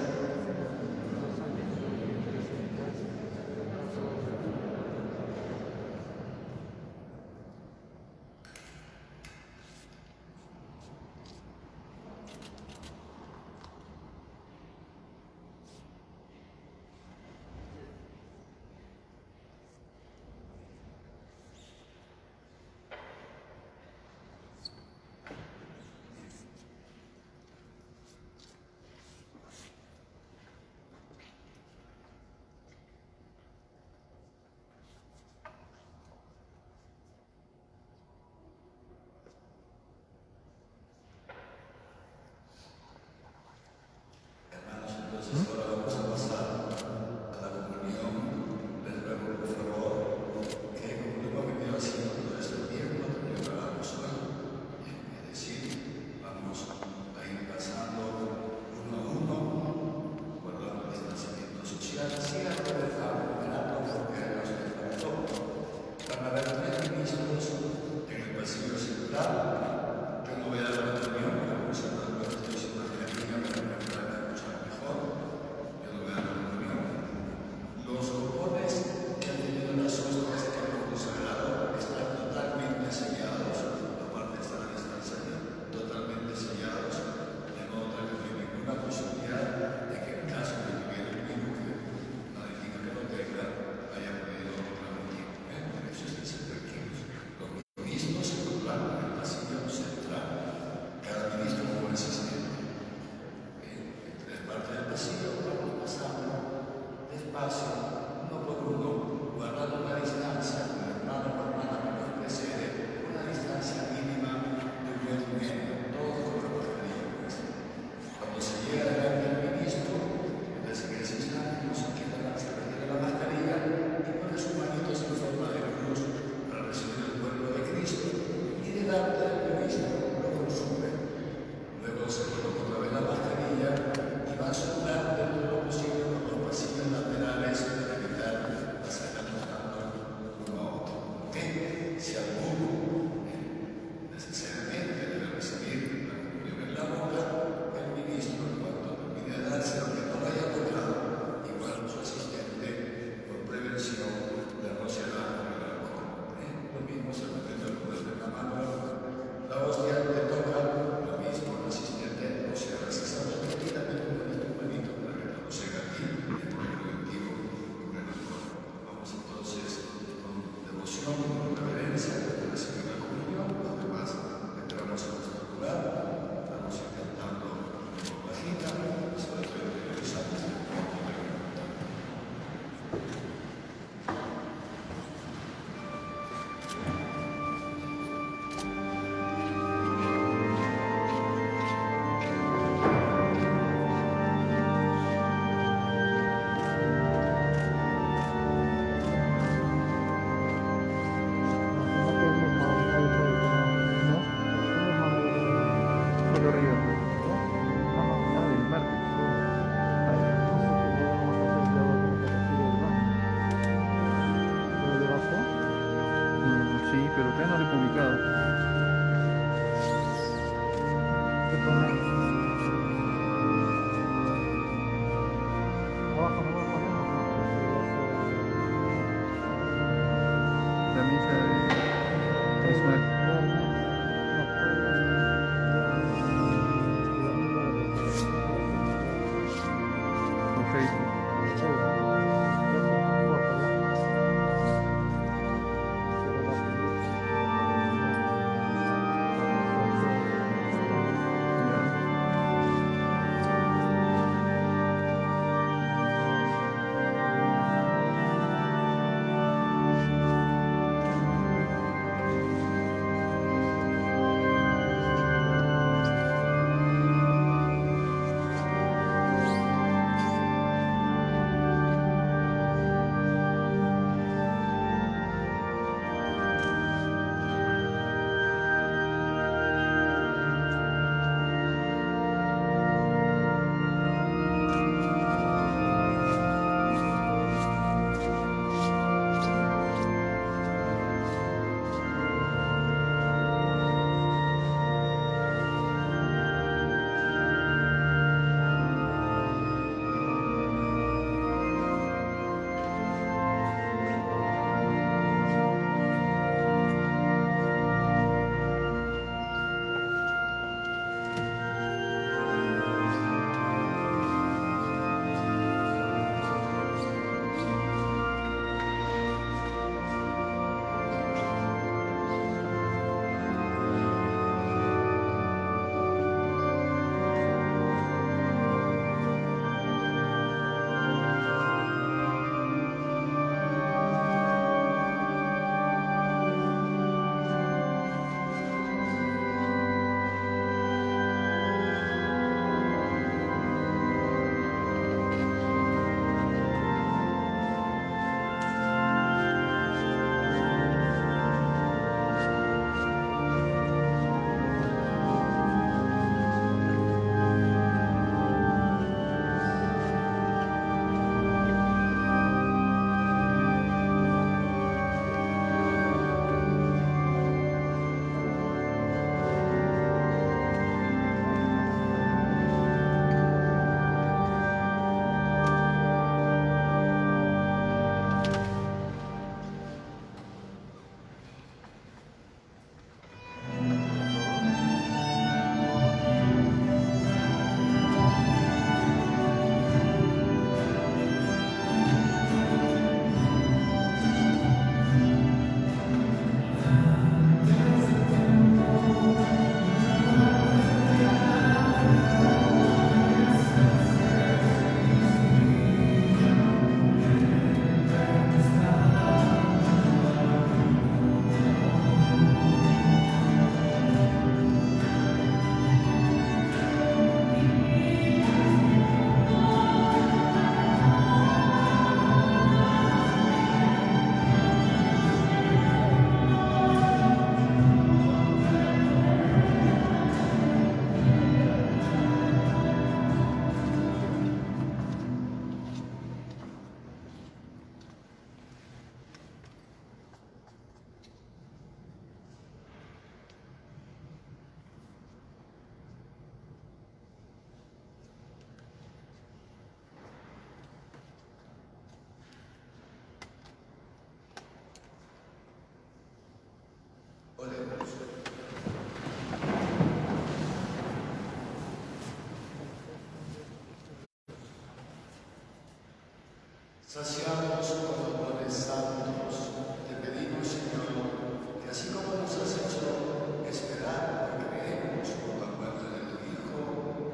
Saciados con honores santos, te pedimos, Señor, que así como nos has hecho esperar y creemos por la muerte de tu Hijo,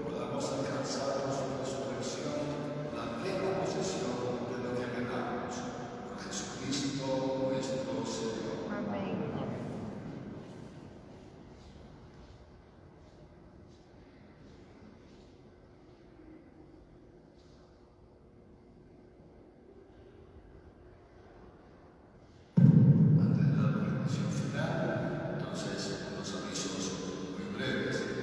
podamos alcanzar por su resurrección la plena posesión de lo que ganamos. Por Jesucristo nuestro Señor. Amén. Antes de la bendición final, entonces unos avisos muy breves.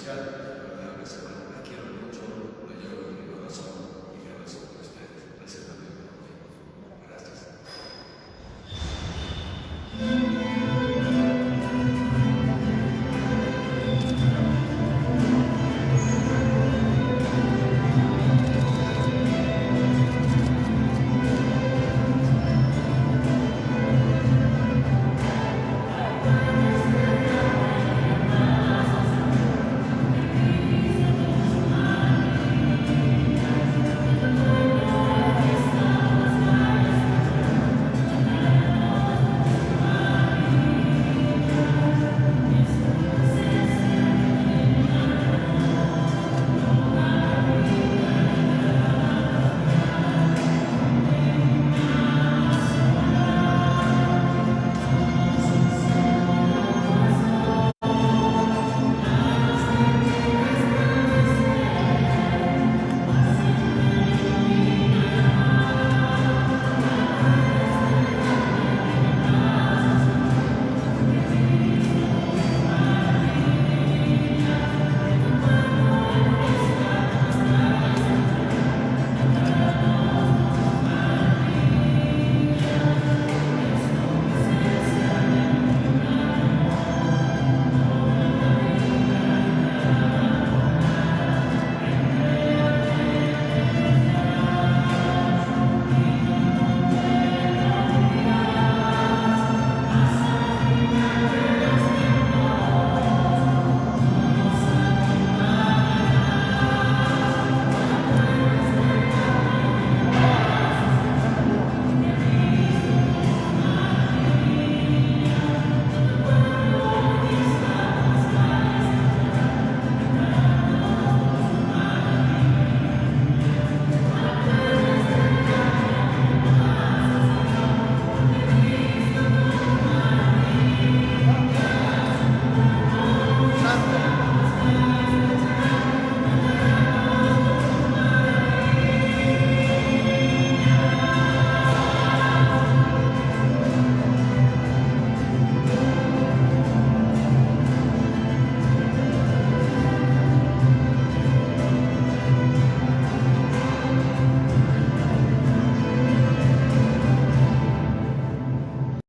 social